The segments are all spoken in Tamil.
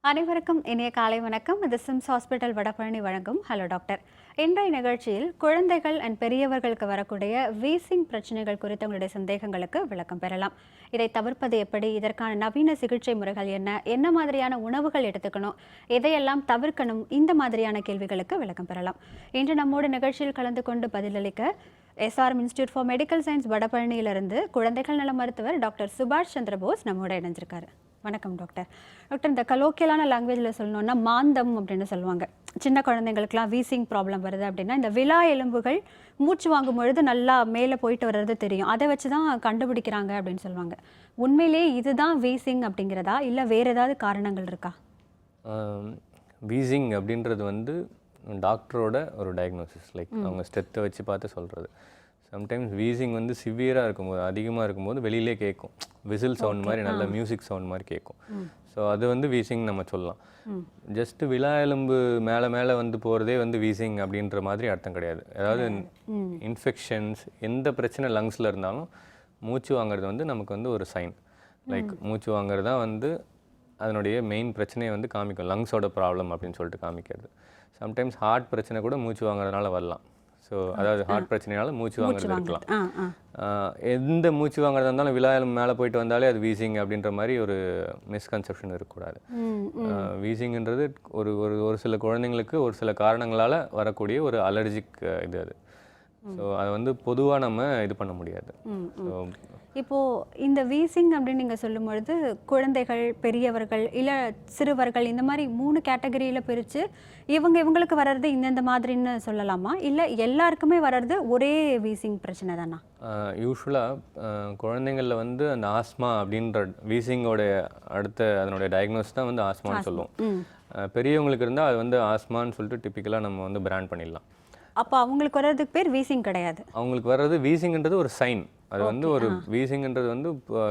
அனைவருக்கும் இனிய காலை வணக்கம். இது சிம்ஸ் ஹாஸ்பிட்டல் வடபழனி வழங்கும் ஹலோ டாக்டர். இன்றைய நிகழ்ச்சியில் குழந்தைகள் அண்ட் பெரியவர்களுக்கு வரக்கூடிய வீசிங் பிரச்சனைகள் குறித்த உங்களுடைய சந்தேகங்களுக்கு விளக்கம் பெறலாம். இதை தவிர்ப்பது எப்படி, இதற்கான நவீன சிகிச்சை முறைகள் என்ன மாதிரியான உணவுகள் எடுத்துக்கணும், எதையெல்லாம் தவிர்க்கணும், இந்த மாதிரியான கேள்விகளுக்கு விளக்கம் பெறலாம். இன்று நம்மோட நிகழ்ச்சியில் கலந்து கொண்டு பதிலளிக்க SRM institute for medical science வடபழனியிலிருந்து குழந்தைகள் நல மருத்துவர் டாக்டர் சுபாஷ் சந்திரபோஸ் நம்மோட இணைஞ்சிருக்காரு. வணக்கம் டாக்டர். டாக்டர், இந்த கலோக்கியலான லாங்குவேஜில் சொல்லணும்னா மாந்தம் அப்படின்னு சொல்லுவாங்க. சின்ன குழந்தைங்களுக்குலாம் வீசிங் ப்ராப்ளம் வருது அப்படின்னா இந்த விலா எலும்புகள் மூச்சு வாங்கும் பொழுது நல்லா மேலே போயிட்டு வர்றது தெரியும். அதை வச்சு தான் கண்டுபிடிக்கிறாங்க அப்படின்னு சொல்லுவாங்க. உண்மையிலேயே இதுதான் வீசிங் அப்படிங்கிறதா இல்லை வேறு ஏதாவது காரணங்கள் இருக்கா? வீசிங் அப்படின்றது வந்து டாக்டரோட ஒரு டயக்னோசிஸ், லைக் அவங்க ஸ்டெத்தை வச்சு பார்த்து சொல்கிறது. சம்டைம்ஸ் வீசிங் வந்து சிவியராக இருக்கும்போது, அதிகமாக இருக்கும்போது வெளியிலே கேட்கும், விசில் சவுண்ட் மாதிரி, நல்ல மியூசிக் சவுண்ட் மாதிரி கேட்கும். ஸோ அது வந்து வீசிங் நம்ம சொல்லலாம். ஜஸ்ட்டு விலா எலும்பு மேலே மேலே வந்து போகிறதே வந்து வீசிங் அப்படின்ற மாதிரி அர்த்தம் கிடையாது. அதாவது இன்ஃபெக்ஷன்ஸ் எந்த பிரச்சனை லங்ஸில் இருந்தாலும் மூச்சு வாங்குறது வந்து நமக்கு வந்து ஒரு சைன். லைக் மூச்சு வாங்குறது தான் வந்து அதனுடைய மெயின் பிரச்சனையை வந்து காமிக்கும், லங்ஸோட ப்ராப்ளம் அப்படின்னு சொல்லிட்டு காமிக்கிறது. சம்டைம்ஸ் ஹார்ட் பிரச்சனை கூட மூச்சு வாங்குறதுனால வரலாம். ஸோ அதாவது ஹார்ட் பிரச்சனையால மூச்சு வாங்குறது இருக்கலாம். எந்த மூச்சு வாங்குறதா இருந்தாலும் விலா எலும்பு மேலே போயிட்டு வந்தாலே அது வீசிங் அப்படின்ற மாதிரி ஒரு மிஸ்கன்செப்ஷன் இருக்கக்கூடாது. வீசிங்ன்றது ஒரு ஒரு சில குழந்தைங்களுக்கு ஒரு சில காரணங்களால் வரக்கூடிய ஒரு அலர்ஜிக் இது. அது ஸோ அதை வந்து பொதுவாக நம்ம இது பண்ண முடியாது. ஸோ இப்போது இந்த வீசிங் அப்படின்னு நீங்கள் சொல்லும் பொழுது குழந்தைகள், பெரியவர்கள், இல்லை சிறுவர்கள், இந்த மாதிரி 3 கேட்டகரியில் பிரித்து இவங்களுக்கு வர்றது இந்தந்த மாதிரின்னு சொல்லலாமா, இல்லை எல்லாருக்குமே வர்றது ஒரே வீசிங் பிரச்சனை தானா? யூஸ்வலாக குழந்தைங்களில் வந்து அந்த ஆஸ்மா அப்படின்ற வீசிங்கோட அடுத்த அதனுடைய டயக்னோஸ் தான் வந்து ஆஸ்மான்னு சொல்லுவோம். பெரியவங்களுக்கு இருந்தால் அது வந்து ஆஸ்மான்னு சொல்லிட்டு டிப்பிக்கலாக நம்ம வந்து பிராண்ட் பண்ணிடலாம். அப்போ அவங்களுக்கு வர்றதுக்கு பேர் வீசிங் கிடையாது. அவங்களுக்கு வர்றது வீசிங்ன்றது ஒரு சைன். அது வந்து ஒரு வீசிங்ன்றது வந்து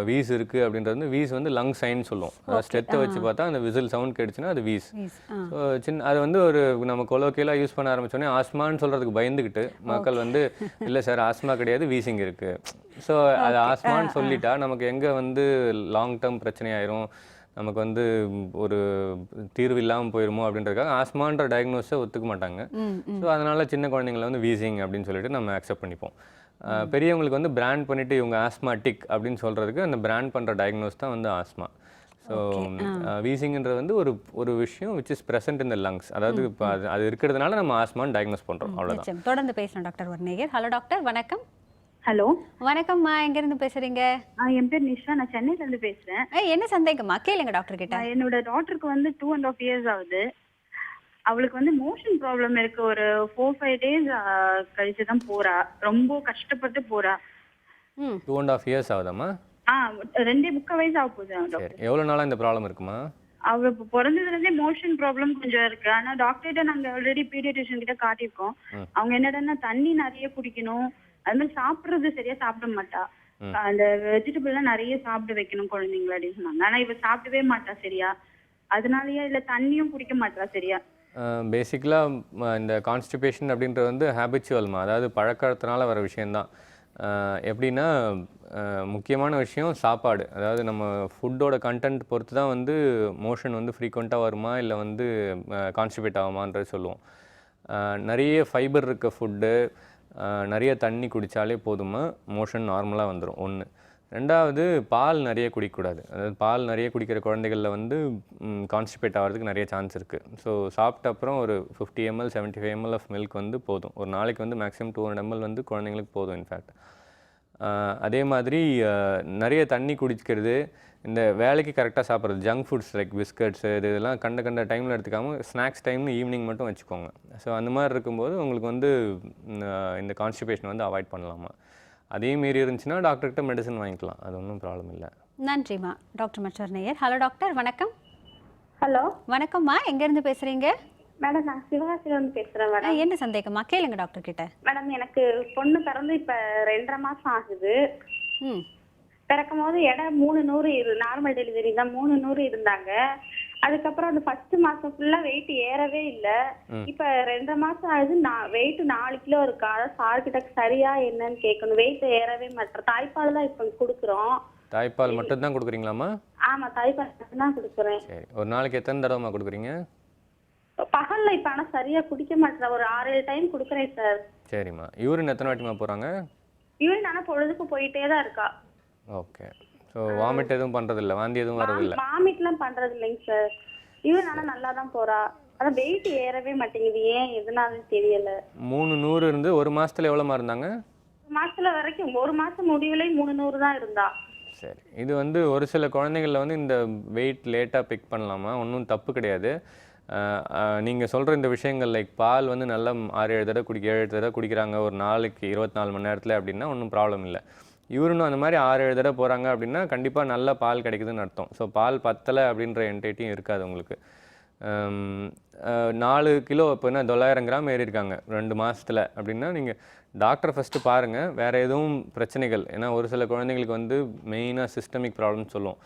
வீஸ் இருக்குது அப்படின்றது வந்து வீஸ் வந்து லங் சைன் சொல்லுவோம். அதாவது ஸ்டெத்தை வச்சு பார்த்தா அந்த விசில் சவுண்ட் கேட்டுச்சுன்னா அது வீஸ். ஸோ அது வந்து ஒரு நம்ம கொலோக்கியலாக யூஸ் பண்ண ஆரம்பிச்சோடனே ஆஸ்மான்னு சொல்கிறதுக்கு பயந்துக்கிட்டு மக்கள் வந்து இல்லை சார் ஆஸ்மா கிடையாது வீசிங் இருக்குது. ஸோ அது ஆஸ்மான்னு சொல்லிட்டா நமக்கு எங்கே வந்து லாங் டேர்ம் பிரச்சனையாயிரும், நமக்கு வந்து ஒரு தீர்வு இல்லாமல் போயிருமோ அப்படின்றதுக்காக ஆஸ்மான்ற டயக்னோஸை ஒத்துக்க மாட்டாங்க. ஸோ அதனால் சின்ன குழந்தைங்களை வந்து வீசிங் அப்படின்னு சொல்லிட்டு நம்ம அக்செப்ட் பண்ணிப்போம். பெரியவங்களுக்கு வந்து பிராண்ட் பண்ணிவிட்டு இவங்க ஆஸ்மாட்டிக் அப்படின்னு சொல்கிறதுக்கு அந்த பிராண்ட் பண்ணுற டயக்னோஸ் தான் வந்து ஆஸ்மா. ஸோ வீசிங்ன்றது வந்து ஒரு விஷயம் which is present in the lungs. அதாவது இப்போ அது இருக்கிறதுனால நம்ம ஆஸ்மான்னு டயக்னோஸ் பண்ணுறோம், அவ்வளோதான். தொடர்ந்து பேசணும் டாக்டர். ஒரு நேயர். ஹலோ டாக்டர், வணக்கம். ஹலோ வணக்கம்மா, எங்க இருந்து பேசுறீங்க? என் பேர் நிஷா, நான் சென்னையில இருந்து பேசுறேன். என்ன சந்தேகமா கேளுங்க டாக்டர் கிட்ட. என்னோட டாக்டருக்கு வந்து 2.5 years ஆகுது. அவளுக்கு வந்து மோஷன் ப்ராப்ளம் இருக்கு. ஒரு 4-5 days கழிச்சு தான் போறா. ரொம்ப கஷ்டப்பட்டு போறா. 2.5 years ஆகுதாம்மா? 2.25 வயசு ஆக போகுது. சரி, எவ்வளவு நாளா இந்த ப்ராப்ளம் இருக்குமா? அவ பிறந்ததுல இருந்தே மோஷன் ப்ராப்ளம் கொஞ்சம் இருக்கு. ஆனா டாக்டர்கிட்ட நாங்க ஆல்ரெடி பீடியாட்ரிஷியன் கிட்ட காட்டியிருக்கோம். அவங்க என்னடா தண்ணி நிறைய குடிக்கணும், அது மாதிரி சாப்பிடுறது சரியா சாப்பிட மாட்டா, அந்த வெஜிடபிள்லாம் நிறைய சாப்பிட வைக்கணும் குழந்தைங்கள அப்படின்னு சொன்னாங்க. ஆனா இவ சாப்பிடவே மாட்டா சரியா. அதனாலயா இல்ல தண்ணியும் குடிக்க மாட்டா சரியா? பேசிக்கலாக இந்த கான்ஸ்டிபேஷன் அப்படின்றது வந்து ஹேபிச்சுவல்மா, அதாவது பழக்கத்தினால வர விஷயந்தான். எப்படின்னா முக்கியமான விஷயம் சாப்பாடு. அதாவது நம்ம ஃபுட்டோட கண்டென்ட் பொறுத்து தான் வந்து மோஷன் வந்து ஃப்ரீக்வெண்ட்டாக வருமா இல்லை வந்து கான்ஸ்டிபேட் ஆகுமான்றது சொல்லுவோம். நிறைய ஃபைபர் இருக்க ஃபுட்டு, நிறைய தண்ணி குடித்தாலே போதுமா மோஷன் நார்மலாக வந்துடும். ஒன்று. ரெண்டாவது, பால் நிறைய குடிக்கக்கூடாது. அதாவது பால் நிறைய குடிக்கிற குழந்தைகளில் வந்து கான்ஸ்டிபேட் ஆகிறதுக்கு நிறைய சான்ஸ் இருக்குது. ஸோ சாப்பிட்ட அப்புறம் ஒரு 50 ml 75 ml ஆஃப் மில்க் வந்து போதும். ஒரு நாளைக்கு வந்து மேக்ஸிமம் 200 ml வந்து குழந்தைங்களுக்கு போதும். இன்ஃபேக்ட் அதே மாதிரி நிறைய தண்ணி குடிக்கிறது, இந்த வேலைக்கு கரெக்டாக சாப்பிட்றது, ஜங்க் ஃபுட்ஸ் லைக் பிஸ்கட்ஸு இதெல்லாம் கண்ட டைமில் எடுத்துக்காமல் ஸ்நாக்ஸ் டைம்னு ஈவினிங் மட்டும் வச்சுக்கோங்க. ஸோ அந்த மாதிரி இருக்கும்போது உங்களுக்கு வந்து இந்த கான்ஸ்டிபேஷன் வந்து அவாய்ட் பண்ணலாமா. அதே மாரி இருந்துச்சுன்னா டாக்டர்கிட்ட மெடிசன் வாங்கிக்கலாம், அது ஒன்றும் ப்ராப்ளம் இல்லை. நன்றிம்மா. டாக்டர் மற்றொரு நேயர். ஹலோ டாக்டர், வணக்கம். ஹலோ வணக்கம்மா, எங்கேருந்து பேசுகிறீங்க? மேடம், நான் சிவகாசியில வந்து பேசுறேன் மேடம். என்ன சந்தேகமா கேளுங்க டாக்டர் கிட்ட. மேடம், எனக்கு பொண்ணு பிறந்து இப்ப 2.5 மாசம் ஆகுது. பிறக்கும் போது எடை 300 நார்மல் டெலிவரி தான், 300 இருந்தாங்க. அதுக்கப்புறம் அந்த 1st மாசம் ஃபுல்லா வெயிட் ஏறவே இல்ல. இப்ப 2.5 மாசம் ஆகுது, வெயிட் 4 கிலோ இருக்கா. அதான் சார் கிட்ட சரியா என்னன்னு கேட்கணும். வெயிட் ஏறவே மாட்டேன். தாய்ப்பால் தான் இப்ப குடுக்குறோம். தாய்ப்பால் மட்டும் தான் கொடுக்குறீங்களாமா? ஆமா, தாய்ப்பால் தான் குடுக்குறேன். சரி, ஒரு நாளைக்கு எத்தனை தடவைமா கொடுக்குறீங்க? பகல்ல இப்ப ஆனா சரியா குடிக்க மாட்டேன். ஒரு 6-7 டைம் குடுக்குறேன் சார். சரிம்மா. யூரின் எத்தனை வாட்டிமா போகிறாங்க? யூரின் ஆனா பொழுதுக்கு போயிட்டே தான் இருக்கா. ஓகே. ஸோ வாமிட் எதுவும் பண்ணுறதில்ல, வாந்தி எதுவும் வரதில்ல? வாமிட்லாம் பண்றது இல்லைங்க சார். யூரின் ஆனா நல்லா தான் போறா. ஆனா வெயிட் ஏறவே மாட்டேங்குது. ஏன் எதுனாலும் தெரியல. 300 இருந்து ஒரு மாசத்துல எவ்வளோமா இருந்தாங்க? மாசத்துல வரைக்கும் 1 மாசம் முடிவுல 300 தான் இருந்தா. சரி, இது வந்து ஒரு சில குழந்தைகளில் வந்து இந்த வெயிட் லேட்டாக பிக் பண்ணலாமா, ஒன்றும் தப்பு கிடையாது. நீங்கள் சொல்கிற இந்த விஷயங்கள் லைக் பால் வந்து நல்லா 6-7 தடவை 7 தடவை குடிக்கிறாங்க ஒரு நாளைக்கு 24 மணி நேரத்தில் அப்படின்னா ஒன்றும் ப்ராப்ளம் இல்லை. யூரினும் அந்த மாதிரி 6-7 தடவை போகிறாங்க அப்படின்னா கண்டிப்பாக நல்ல பால் கிடைக்குதுன்னு அர்த்தம். ஸோ பால் பத்தலை அப்படின்ற என்டைட்டியும் இருக்காது உங்களுக்கு. 4 கிலோ இப்போ என்ன 900 கிராம் ஏறி இருக்காங்க 2 மாதத்தில் அப்படின்னா நீங்கள் டாக்டரை ஃபஸ்ட்டு பாருங்கள். வேறு எதுவும் பிரச்சனைகள், ஏன்னா ஒரு சில குழந்தைங்களுக்கு வந்து மெயினாக சிஸ்டமிக் ப்ராப்ளம்ஸ் சொல்லுவோம்.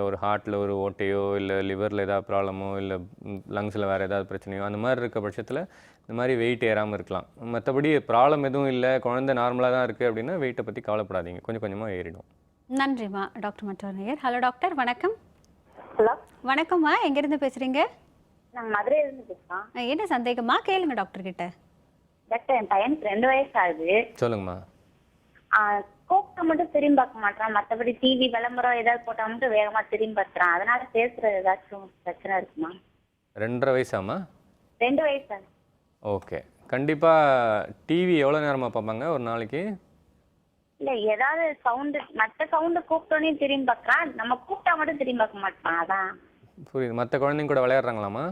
ஒரு ஹார்ட்டில் ஒரு ஓட்டையோ இல்லை லிவரில் ஏதாவது ப்ராப்ளமோ இல்லை லங்ஸில் வேறு ஏதாவது பிரச்சனையோ அந்த மாதிரி இருக்க பட்சத்தில் இந்த மாதிரி வெயிட் ஏறாமல் இருக்கலாம். மற்றபடி ப்ராப்ளம் எதுவும் இல்லை, குழந்தை நார்மலாக தான் இருக்குது அப்படின்னா வெயிட்டை பற்றி கவலைப்படாதீங்க, கொஞ்சம் கொஞ்சமாக ஏறிடும். நன்றிம்மா டாக்டர் மற்றொரு நேயர். ஹலோ டாக்டர், வணக்கம். ஹலோ, வணக்கம்மா, எங்கேருந்து பேசுகிறீங்க? நான் மதுரையில இருந்து பேசுறேன். என்ன சந்தேகமா கேளுங்க டாக்டர் கிட்ட. டாக்டர், என் பையனுக்கு 2 வயசு ஆகுது. சொல்லுங்கம்மா. கூப்பிட்ட மட்டும் திரும்பி பார்க்க மாட்டான். மற்றபடி டிவி விளம்பரம் ஏதாவது போட்டா மட்டும் வேகமா திரும்பி பார்த்துறான். அதனால பேசுறது ஏதாச்சும் பிரச்சனை இருக்குமா? 2.5 வயசாம்மா? 2 வயசு ஆகுது. ஓகே. கண்டிப்பாக டிவி எவ்வளோ நேரமாக பார்ப்பாங்க ஒரு நாளைக்கு? இல்ல, ஏதாவது சவுண்டு, மற்ற சவுண்டு கூப்பிட்டோன்னே திரும்பி பார்க்கறான். நம்ம கூப்பிட்டா மட்டும் திரும்பி பார்க்க மாட்டான். அதான். புரியுது. மற்ற குழந்தைங்க கூட விளையாடுறாங்களாம்மா?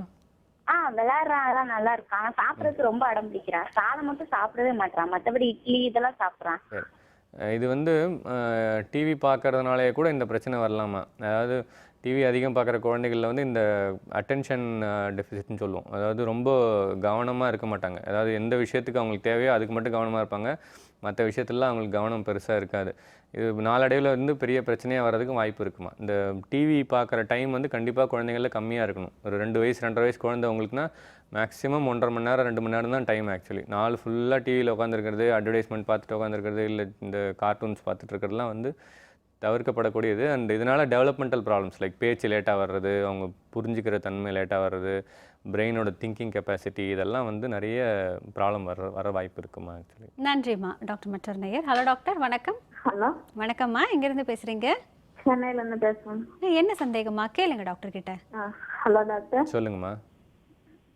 விளையாடுறான், அதான் நல்லா இருக்கான். சாப்பிடறதுக்கு ரொம்ப அடம் பிடிக்கிறான். சாதம் மட்டும் சாப்பிடவே மாட்டான். மற்றபடி இட்லி இதெல்லாம் சாப்பிட்றான். சரி, இது வந்து டிவி பார்க்கறதுனாலே கூட இந்த பிரச்சனை வரலாமா? அதாவது டிவி அதிகம் பார்க்குற குழந்தைகளில் வந்து இந்த அட்டென்ஷன் டெஃபிசிட்னு சொல்லுவோம். அதாவது ரொம்ப கவனமாக இருக்க மாட்டாங்க. அதாவது எந்த விஷயத்துக்கு அவங்களுக்கு தேவையோ அதுக்கு மட்டும் கவனமாக இருப்பாங்க, மற்ற விஷயத்துலலாம் அவங்களுக்கு கவனம் பெருசாக இருக்காது. இது நாளடைவில் வந்து பெரிய பிரச்சனையாக வர்றதுக்கும் வாய்ப்பு இருக்குமா. இந்த டிவி பார்க்குற டைம் வந்து கண்டிப்பாக குழந்தைங்களில் கம்மியாக இருக்கணும். ஒரு 2 வயசு 2.5 வயசு குழந்தை உங்களுக்குன்னா மேக்ஸிமம் 1.5 மணி நேரம் 2 மணி நேரம் தான் டைம். ஆக்சுவலி நாள் ஃபுல்லாக டிவியில் உட்காந்துருக்கிறது, அட்வர்டைஸ்மெண்ட் பார்த்துட்டு உட்காந்துருக்கிறது, இல்லை இந்த கார்ட்டூன்ஸ் பார்த்துட்டு இருக்கிறதுலாம் வந்து தவிர்க்கப்படக்கூடியது. அண்ட் இதனால் டெவலப்மெண்டல் ப்ராப்ளம்ஸ் லைக் பேச்சு லேட்டாக வர்றது, அவங்க புரிஞ்சுக்கிற தன்மை லேட்டாக வர்றது, பிரெயினோட திங்கிங் கெப்பாசிட்டி, இதெல்லாம் வந்து நிறைய ப்ராப்ளம் வர வாய்ப்பு இருக்குமா ஆக்சுவலி. நன்றிம்மா டாக்டர் மற்றொரு நேயர். ஹலோ டாக்டர், வணக்கம். ஹலோ, வணக்கம்மா, எங்கேருந்து பேசுகிறீங்க? சென்னையில இருந்து பேசுறேன். என்ன சந்தேகமா கேளுங்க டாக்டர் கிட்ட. Hello doctor. சொல்லுங்கம்மா.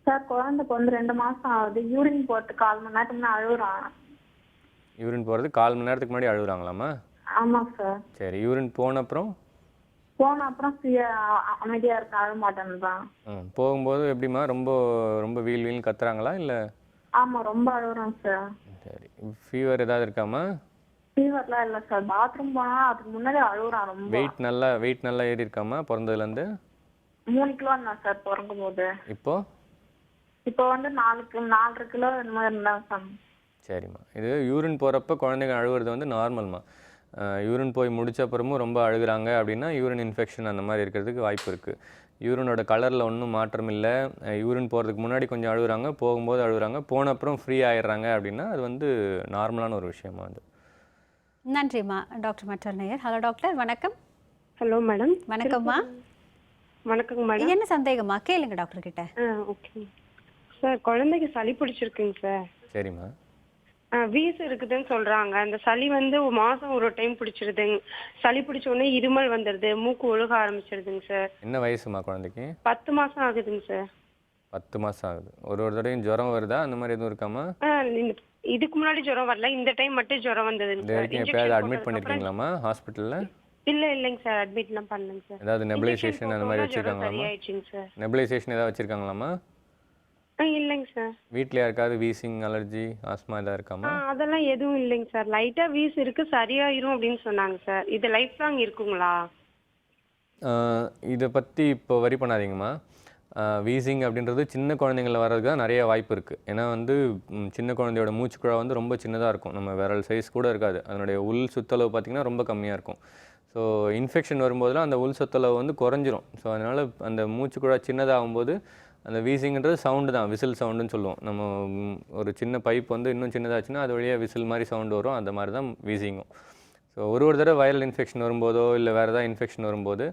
சார், குழந்தைக்கு வந்து 2 மாசம் ஆகுது. யூரின் போட்டு 1/4 மணி நேரத்துக்கு முன்னாடி அழுகுறான். யூரின் போகிறது 1/4 மணி நேரத்துக்கு முன்னாடி அழுகுறாங்களாம்மா? ஆமா சார். சரி, யூரின் போன அப்புறம் அமைதியா இருக்க, அழ மாட்டேன்றான். போகும்போது எப்படிம்மா, ரொம்ப ரொம்ப வீல் கத்துறாங்களா இல்லை? ஆமா, ரொம்ப அழுகுறான் சார். சரி, ஃபீவர் ஏதாவது இருக்காம்மா? ஃபீவர்லாம் இல்ல சார். பாத்ரூம் போனா அதுக்கு முன்னாடி அழுகுறான் ரொம்ப. வெயிட் நல்லா ஏறி இருக்காம்மா பிறந்ததுலேருந்து? 3 கிலோ இருந்தான் சார் பிறக்கும் போது. இப்போ வந்து 4.5 கிலோ இந்த மாதிரி இருந்தான் சார். சரிம்மா, இது யூரின் போகிறப்ப குழந்தைங்க அழுகுறது வந்து நார்மல்மா. யூரின் போய் முடிச்ச அப்புறமும் ரொம்ப அழுகுறாங்க அப்படின்னா யூரின் இன்ஃபெக்ஷன் அந்த மாதிரி இருக்கிறதுக்கு வாய்ப்பு இருக்குது. யூரினோட கலரில் ஒன்றும் மாற்றம் இல்லை. யூரின் போகிறதுக்கு முன்னாடி கொஞ்சம் அழுகுறாங்க, போகும்போது அழுகுறாங்க, போன அப்புறம் ஃப்ரீ ஆயிடுறாங்க அப்படின்னா அது வந்து நார்மலான ஒரு விஷயமா அது. நன்றிம்மா டாக்டர் மற்றொரு நேயர். ஹலோ டாக்டர், வணக்கம். Hello madam. வணக்கம்மா. வணக்கங்க மேடம். என்ன சந்தேகமா கேளுங்க டாக்டர் கிட்ட. ஓகே சார், குழந்தைக்கு சளி பிடிச்சிருக்குங்க சார். சரிம்மா. வீசு இருக்குதுன்னு சொல்றாங்க. அந்த சளி வந்து மாசம் ஒரு டைம் பிடிச்சிருதுங்க. சளி பிடிச்ச உடனே இருமல் வந்துடுது, மூக்கு ஒழுக ஆரம்பிச்சிருதுங்க சார். என்ன வயசுமா குழந்தைக்கு? 10 மாசம் ஆகுதுங்க சார். 10 மாதம் ஆகுது. ஒரு தடவையும் ஜுரம் வருதா அந்த மாதிரி எதுவும் இருக்காமா? இதுக்கு முன்னாடி ஜுரம் வரல, இந்த டைம் மட்டும் ஜுரம் வந்ததுங்க சார். எப்பயாவது அட்மிட் பண்ணிருக்கீங்களாமா ஹாஸ்பிட்டலில்? இல்லைங்க சார், அட்மிட்லாம் பண்ணலங்க சார். ஏதாவது நெபுலைசேஷன் அந்த மாதிரி வச்சிருக்காங்களாமா? சரியாயிடுச்சுங்க சார். நெபுலைசேஷன் ஏதாவது வச்சிருக்காங்களாமா? இல்லைங்க சார். வீட்டில் யாருக்காவது வீசிங், அலர்ஜி, ஆஸ்மா ஏதாவது இருக்காமா? அதெல்லாம் எதுவும் இல்லைங்க சார். லைட்டா வீஸ் இருக்கு, சரியாயிரும் அப்படின்னு சொன்னாங்க சார். இது லைஃப் லாங் இருக்குங்களா? இதை பற்றி இப்போ வரி பண்ணாதீங்கம்மா. வீசிங் அப்படின்றது சின்ன குழந்தைங்கள வர்றதுக்கு தான் நிறைய வாய்ப்பு இருக்குது. ஏன்னா வந்து சின்ன குழந்தையோட மூச்சுக்குழா வந்து ரொம்ப சின்னதாக இருக்கும், நம்ம விரல் சைஸ் கூட இருக்காது. அதனுடைய உள் சுத்தளவு பார்த்திங்கன்னா ரொம்ப கம்மியாக இருக்கும். ஸோ இன்ஃபெக்ஷன் வரும்போதெல்லாம் அந்த உள் சுத்தளவு வந்து குறைஞ்சிரும். ஸோ அதனால் அந்த மூச்சுக்குழா சின்னதாகும்போது அந்த வீசிங்கிறது சவுண்டு தான், விசில் சவுண்டுன்னு சொல்லுவோம். நம்ம ஒரு சின்ன பைப் வந்து இன்னும் சின்னதாச்சுன்னா அது வழியாக விசில் மாதிரி சவுண்டு வரும், அந்த மாதிரி தான் வீசிங்கும். ஸோ ஒரு தடவை வைரல் இன்ஃபெக்ஷன் வரும்போதோ இல்லை வேறு ஏதாவது இன்ஃபெக்ஷன் வரும்போது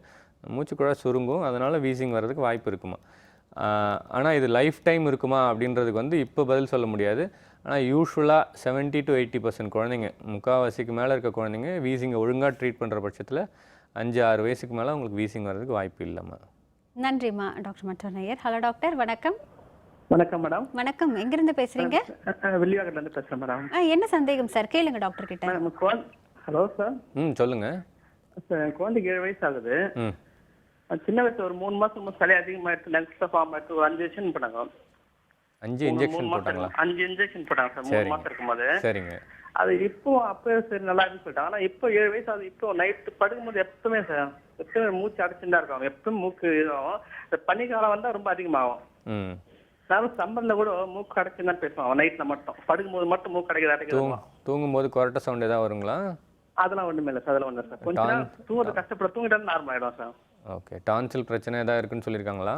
மூச்சுக்குழாய் சுருங்கும், அதனால் வீசிங் வர்றதுக்கு வாய்ப்பு இருக்குமா. ஆனால் இது லைஃப் டைம் இருக்குமா அப்படின்றதுக்கு வந்து இப்போ பதில் சொல்ல முடியாது. ஆனால் யூஸ்வலாக 70 to 80% குழந்தைங்க, முக்கால்வாசிக்கு மேலே இருக்க குழந்தைங்க வீசிங்கை ஒழுங்காக ட்ரீட் பண்ணுற பட்சத்தில் 5-6 வயசுக்கு மேலே உங்களுக்கு வீசிங் வர்றதுக்கு வாய்ப்பு இல்லைம்மா. நன்றிம்மா டாக்டர் மற்றொரு நேயர். ஹலோ டாக்டர், வணக்கம். வணக்கம் மேடம். வணக்கம், எங்கிருந்து பேசுறீங்க? வில்லிவாக்கத்துலேருந்து பேசுகிறேன் மேடம். என்ன சந்தேகம் சார், கேளுங்க டாக்டர் கிட்ட. Hello sir. சொல்லுங்க சார், குழந்தைக்கு 7 வயசு ஆகுது. சின்ன வயசு ஒரு 3 மாசம் சளி அதிகமாகிடுச்சு, லங்ஸ்ல ஃபார்ம் ஆகிட்டு 5 இன்ஜெக்ஷன் பண்ணாங்க. 5 இன்ஜெக்ஷன் போட்டாங்களா? 5 இன்ஜெக்ஷன் போட்டாங்க சார் 3 மாசம் இருக்கும்போது. சரிங்க. அது இப்போ அப்போ சரி நல்லா இருக்குன்னு சொல்லிட்டாங்க. ஆனால் இப்போ 7 வயசு ஆகுது. இப்போ நைட்டு படுக்கும்போது எப்பவுமே சார் எப்பவுமே மூச்சு அடைச்சுட்டு தான் இருக்கும். எப்பவும் மூக்கு இதாகும். இந்த பனிக்காலம் வந்தால் ரொம்ப அதிகமாகும். நானும் சம்மரில் கூட மூக்கு அடைச்சுன்னு தான் பேசுவான். நைட்டில் மட்டும் படுக்கும்போது மட்டும் மூக்கு அடைக்கிறது. தூங்கும்போது கொரட்டை சவுண்ட் ஏதாவது வருங்களா? அதெல்லாம் ஒன்றுமே இல்லை சார். அதெல்லாம் ஒன்றும் சார். கொஞ்சம் நேரம் தூங்குறது கஷ்டப்பட தூங்கிட்டாலும் நார்மல் ஆகிடும் சார். ஓகே. டான்சில் பிரச்சனை ஏதாவது இருக்குன்னு சொல்லியிருக்காங்களா?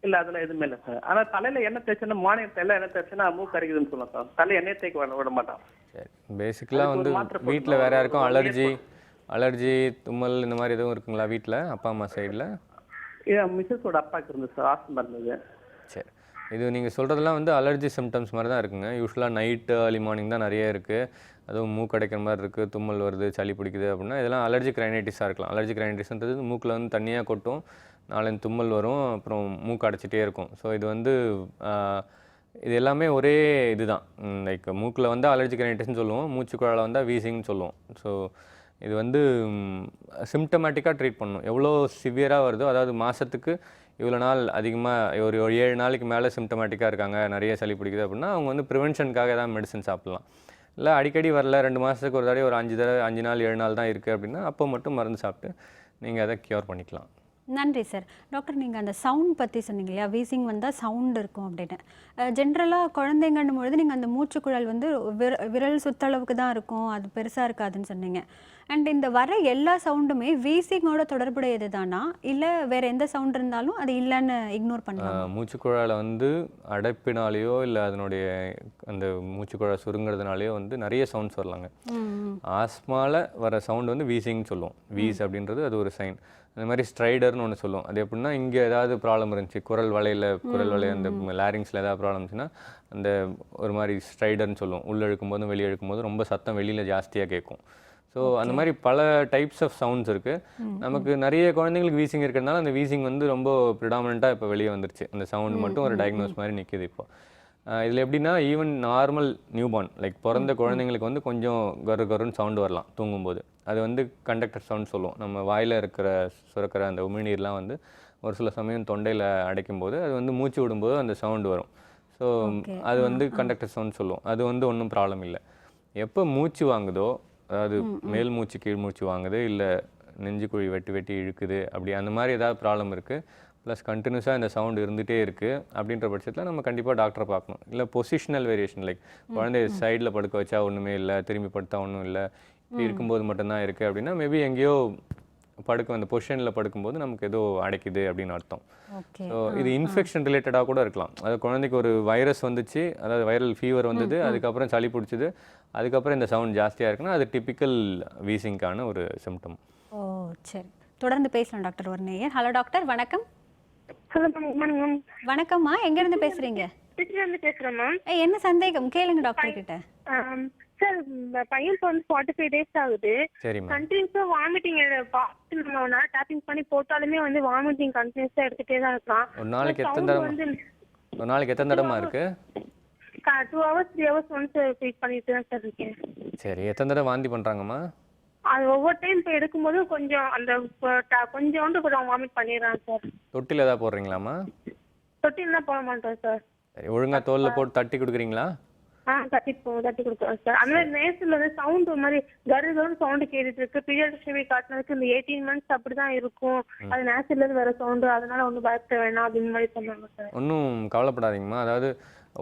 இல்லை, அதெல்லாம் எதுவுமே இல்லை சார். ஆனால் தலையில் எண்ணெய் தேய்ச்சோன்னா மார்னிங் தலையில் எண்ணெய் தேய்ச்சோன்னா மூக்கு அரைக்குதுன்னு சொல்லுவோம் சார். தலை எண்ணெய் தேய்க்க விட மாட்டான். சரி. பேசிக்கலாக வந்து வீட்டில் வேறு யாருக்கும் அலர்ஜி தும்மல் இந்த மாதிரி எதுவும் இருக்குங்களா வீட்டில், அப்பா அம்மா சைடில்? மிஸ்ஸஸோட அப்பாவுக்கு இருந்தது சார், ஆஸ்துமா இருந்தது. சரி. இது நீங்கள் சொல்கிறதெல்லாம் வந்து அலர்ஜி சிம்டம்ஸ் மாதிரி தான் இருக்குங்க. யூஸ்வலாக நைட்டு ஏர்லி மார்னிங் தான் நிறைய இருக்குது. அதுவும் மூக்கு அடைக்கிற மாதிரி இருக்குது, தும்மல் வருது, சளி பிடிக்குது அப்படின்னா இதெல்லாம் அலர்ஜிக் ரைனைட்டிஸாக இருக்கலாம். அலர்ஜிக் ரைனைட்டிஸ்ன்றது மூக்கில் வந்து தண்ணியாக கொட்டும், நாலஞ்சு தும்மல் வரும், அப்புறம் மூக்கு அடைச்சிட்டே இருக்கும். ஸோ இது வந்து இது எல்லாமே ஒரே இதுதான். லைக் மூக்கில் வந்து அலர்ஜிக் ரைனைட்டிஸ்னு சொல்லுவோம், மூச்சுக்குழாயில் வந்தால் வீசிங்னு சொல்லுவோம். ஸோ இது வந்து சிம்டமேட்டிக்காக ட்ரீட் பண்ணணும். எவ்வளோ சிவியராக வருதோ, அதாவது மாதத்துக்கு இவ்வளோ நாள் அதிகமாக ஒரு 7 நாளைக்கு மேலே சிம்டமேட்டிக்காக இருக்காங்க, நிறைய சளி பிடிக்குது அப்படின்னா அவங்க வந்து ப்ரிவென்ஷனுக்காக ஏதாவது மெடிசன் சாப்பிட்லாம். இல்லை அடிக்கடி வரல, 2 மாதத்துக்கு ஒரு தடவை ஒரு 5 நாள் 7 நாள் தான் இருக்குது அப்படின்னா அப்போ மட்டும் மருந்து சாப்பிட்டு நீங்கள் அதை க்யூர் பண்ணிக்கலாம். நன்றி சார். டாக்டர், நீங்கள் அந்த சவுண்ட் பற்றி சொன்னீங்க இல்லையா, வீசிங் வந்தால் சவுண்ட் இருக்கும் அப்படின்னு. ஜென்ரலாக குழந்தைங்கன்னும் பொழுது நீங்கள் அந்த மூச்சுக்குழல் வந்து விரல் சுற்றளவுக்கு தான் இருக்கும், அது பெருசாக இருக்காதுன்னு சொன்னீங்க. அண்ட் இந்த வர எல்லா சவுண்டுமே வீசிங்கோட தொடர்புடையது தானா, இல்லை வேறு எந்த சவுண்ட் இருந்தாலும் அது இல்லைன்னு இக்னோர் பண்ணலாம்? மூச்சுக்குழாயில் வந்து அடைப்பினாலேயோ இல்லை அதனுடைய அந்த மூச்சுக்குழாய் சுருங்கிறதுனாலேயோ வந்து நிறைய சவுண்ட்ஸ் வரலாங்க. ஆஸ்மாவில் வர சவுண்டு வந்து வீசிங்னு சொல்லுவோம். வீஸ் அப்படின்றது அது ஒரு சைன். அந்த மாதிரி ஸ்ட்ரைடர்னு ஒன்று சொல்லுவோம். அது எப்படின்னா இங்கே ஏதாவது ப்ராப்ளம் இருந்துச்சு, குரல் வலை அந்த லேரிங்ஸில் ஏதாவது ப்ராப்ளம் இருந்துச்சுன்னா அந்த ஒரு மாதிரி ஸ்ட்ரைடர்னு சொல்லுவோம். உள்ளே இழுக்கும்போதும் வெளியே இழுக்கும்போதும் ரொம்ப சத்தம் வெளியில் ஜாஸ்தியாக கேட்கும். ஸோ அந்த மாதிரி பல டைப்ஸ் ஆஃப் சவுண்ட்ஸ் இருக்குது. நமக்கு நிறைய குழந்தைங்களுக்கு வீசிங் இருக்கிறதுனால அந்த வீசிங் வந்து ரொம்ப ப்ரிடாமினண்ட்டாக இப்போ வெளியே வந்துருச்சு. அந்த சவுண்ட் மட்டும் ஒரு டயக்னோஸ் மாதிரி நிற்கிது இப்போ. இதில் எப்படின்னா ஈவன் நார்மல் நியூபார்ன் லைக் பிறந்த குழந்தைங்களுக்கு வந்து கொஞ்சம் கருன்னு சவுண்டு வரலாம் தூங்கும்போது. அது வந்து கண்டக்டர் சவுண்ட் சொல்லுவோம். நம்ம வாயில் சுரக்கிற அந்த உமிழ்நீர்லாம் வந்து ஒரு சில சமயம் தொண்டையில் அடைக்கும்போது அது வந்து மூச்சு விடும்போது அந்த சவுண்டு வரும். ஸோ அது வந்து கண்டக்டர் சவுண்ட் சொல்லுவோம். அது வந்து ஒன்றும் ப்ராப்ளம் இல்லை. எப்போ மூச்சு வாங்குதோ, அதாவது மேல் மூச்சு கீழ் மூச்சு வாங்குது, இல்லை நெஞ்சுக்குழி வெட்டி இழுக்குது, அப்படி அந்த மாதிரி ஏதாவது ப்ராப்ளம் இருக்குது, ப்ளஸ் கண்டினியூஸாக இந்த சவுண்டு இருந்துகிட்டே இருக்குது அப்படின்ற பட்சத்தில் நம்ம கண்டிப்பாக டாக்டரை பார்க்கணும். இல்லை பொசிஷனல் வேரியேஷன் லைக் குழந்தைய சைடில் படுக்க வச்சா ஒன்றுமே இல்லை, திரும்பி படுத்தா ஒன்றும் இல்லை, இப்படி இருக்கும்போது மட்டும்தான் இருக்குது அப்படின்னா மேபி எங்கேயோ அந்த பொசிஷனில் படுக்கும்போது நமக்கு ஏதோ அடைக்குது அப்படின்னு அர்த்தம். ஸோ இது இன்ஃபெக்ஷன் ரிலேட்டடாக கூட இருக்கலாம். அது குழந்தைக்கு ஒரு வைரஸ் வந்துச்சு, அதாவது வைரல் ஃபீவர் வந்தது, அதுக்கப்புறம் சளி பிடிச்சிது, அதுக்கப்புறம் இந்த சவுண்ட் ஜாஸ்தியாக இருக்குன்னா அது டிப்பிக்கல் வீசிங்கான ஒரு சிம்டம். ஓ சரி, தொடர்ந்து பேசலாம் டாக்டர். ஒரு நேயர். ஹலோ டாக்டர், வணக்கம். வணக்கம்மா, எங்கேருந்து பேசுகிறீங்க? பேசுகிறேன் மேம். என்ன சந்தேகம் கேளுங்க டாக்டர் கிட்ட. சார், பையனுக்கு வந்து 45 days ஆகுது. கண்டினியூஸா வாமிட்டிங் டேப்பிங் பண்ணி போட்டாலுமே வந்து வாமிட்டிங் கண்டினியூஸா எடுத்துட்டே தான் இருக்கான். ஒரு நாளைக்கு எத்தனை தடவை இருக்கு? 2 hours 3 hours ஒன்ஸ் ஃபீட் பண்ணிட்டு தான் சார் இருக்கேன். சரி, எத்தனை தடவை வாந்தி பண்றாங்கம்மா? அது ஒவ்வொரு டைம் இப்போ எடுக்கும்போது கொஞ்சம் அந்த கொஞ்சோண்டு கூட வாமிட் பண்ணிடுறான் சார். தொட்டில ஏதாவது போடுறீங்களாம்மா? தொட்டில தான் போட மாட்டோம் சார். சரி, ஒழுங்கா தோல்ல போட்டு தட்டி கொடுக்குறீங்களா? தட்டி கொடுக்குறோம் சார். அந்த மாதிரி நேசில் வந்து சவுண்ட் ஒரு மாதிரி கருன்னு சவுண்டு கேட்டுட்டு இருக்கு. பீடியாட்ரிஷியன் காட்டினதுக்கு இந்த 18 months அப்படிதான் இருக்கும், அது நேசில இருந்து வர சவுண்டு, அதனால ஒன்றும் பயப்பட வேணாம் அப்படின்னு மாதிரி சொன்னாங்க சார். ஒன்றும் கவலைப்படாதீங்கம்மா. அதாவது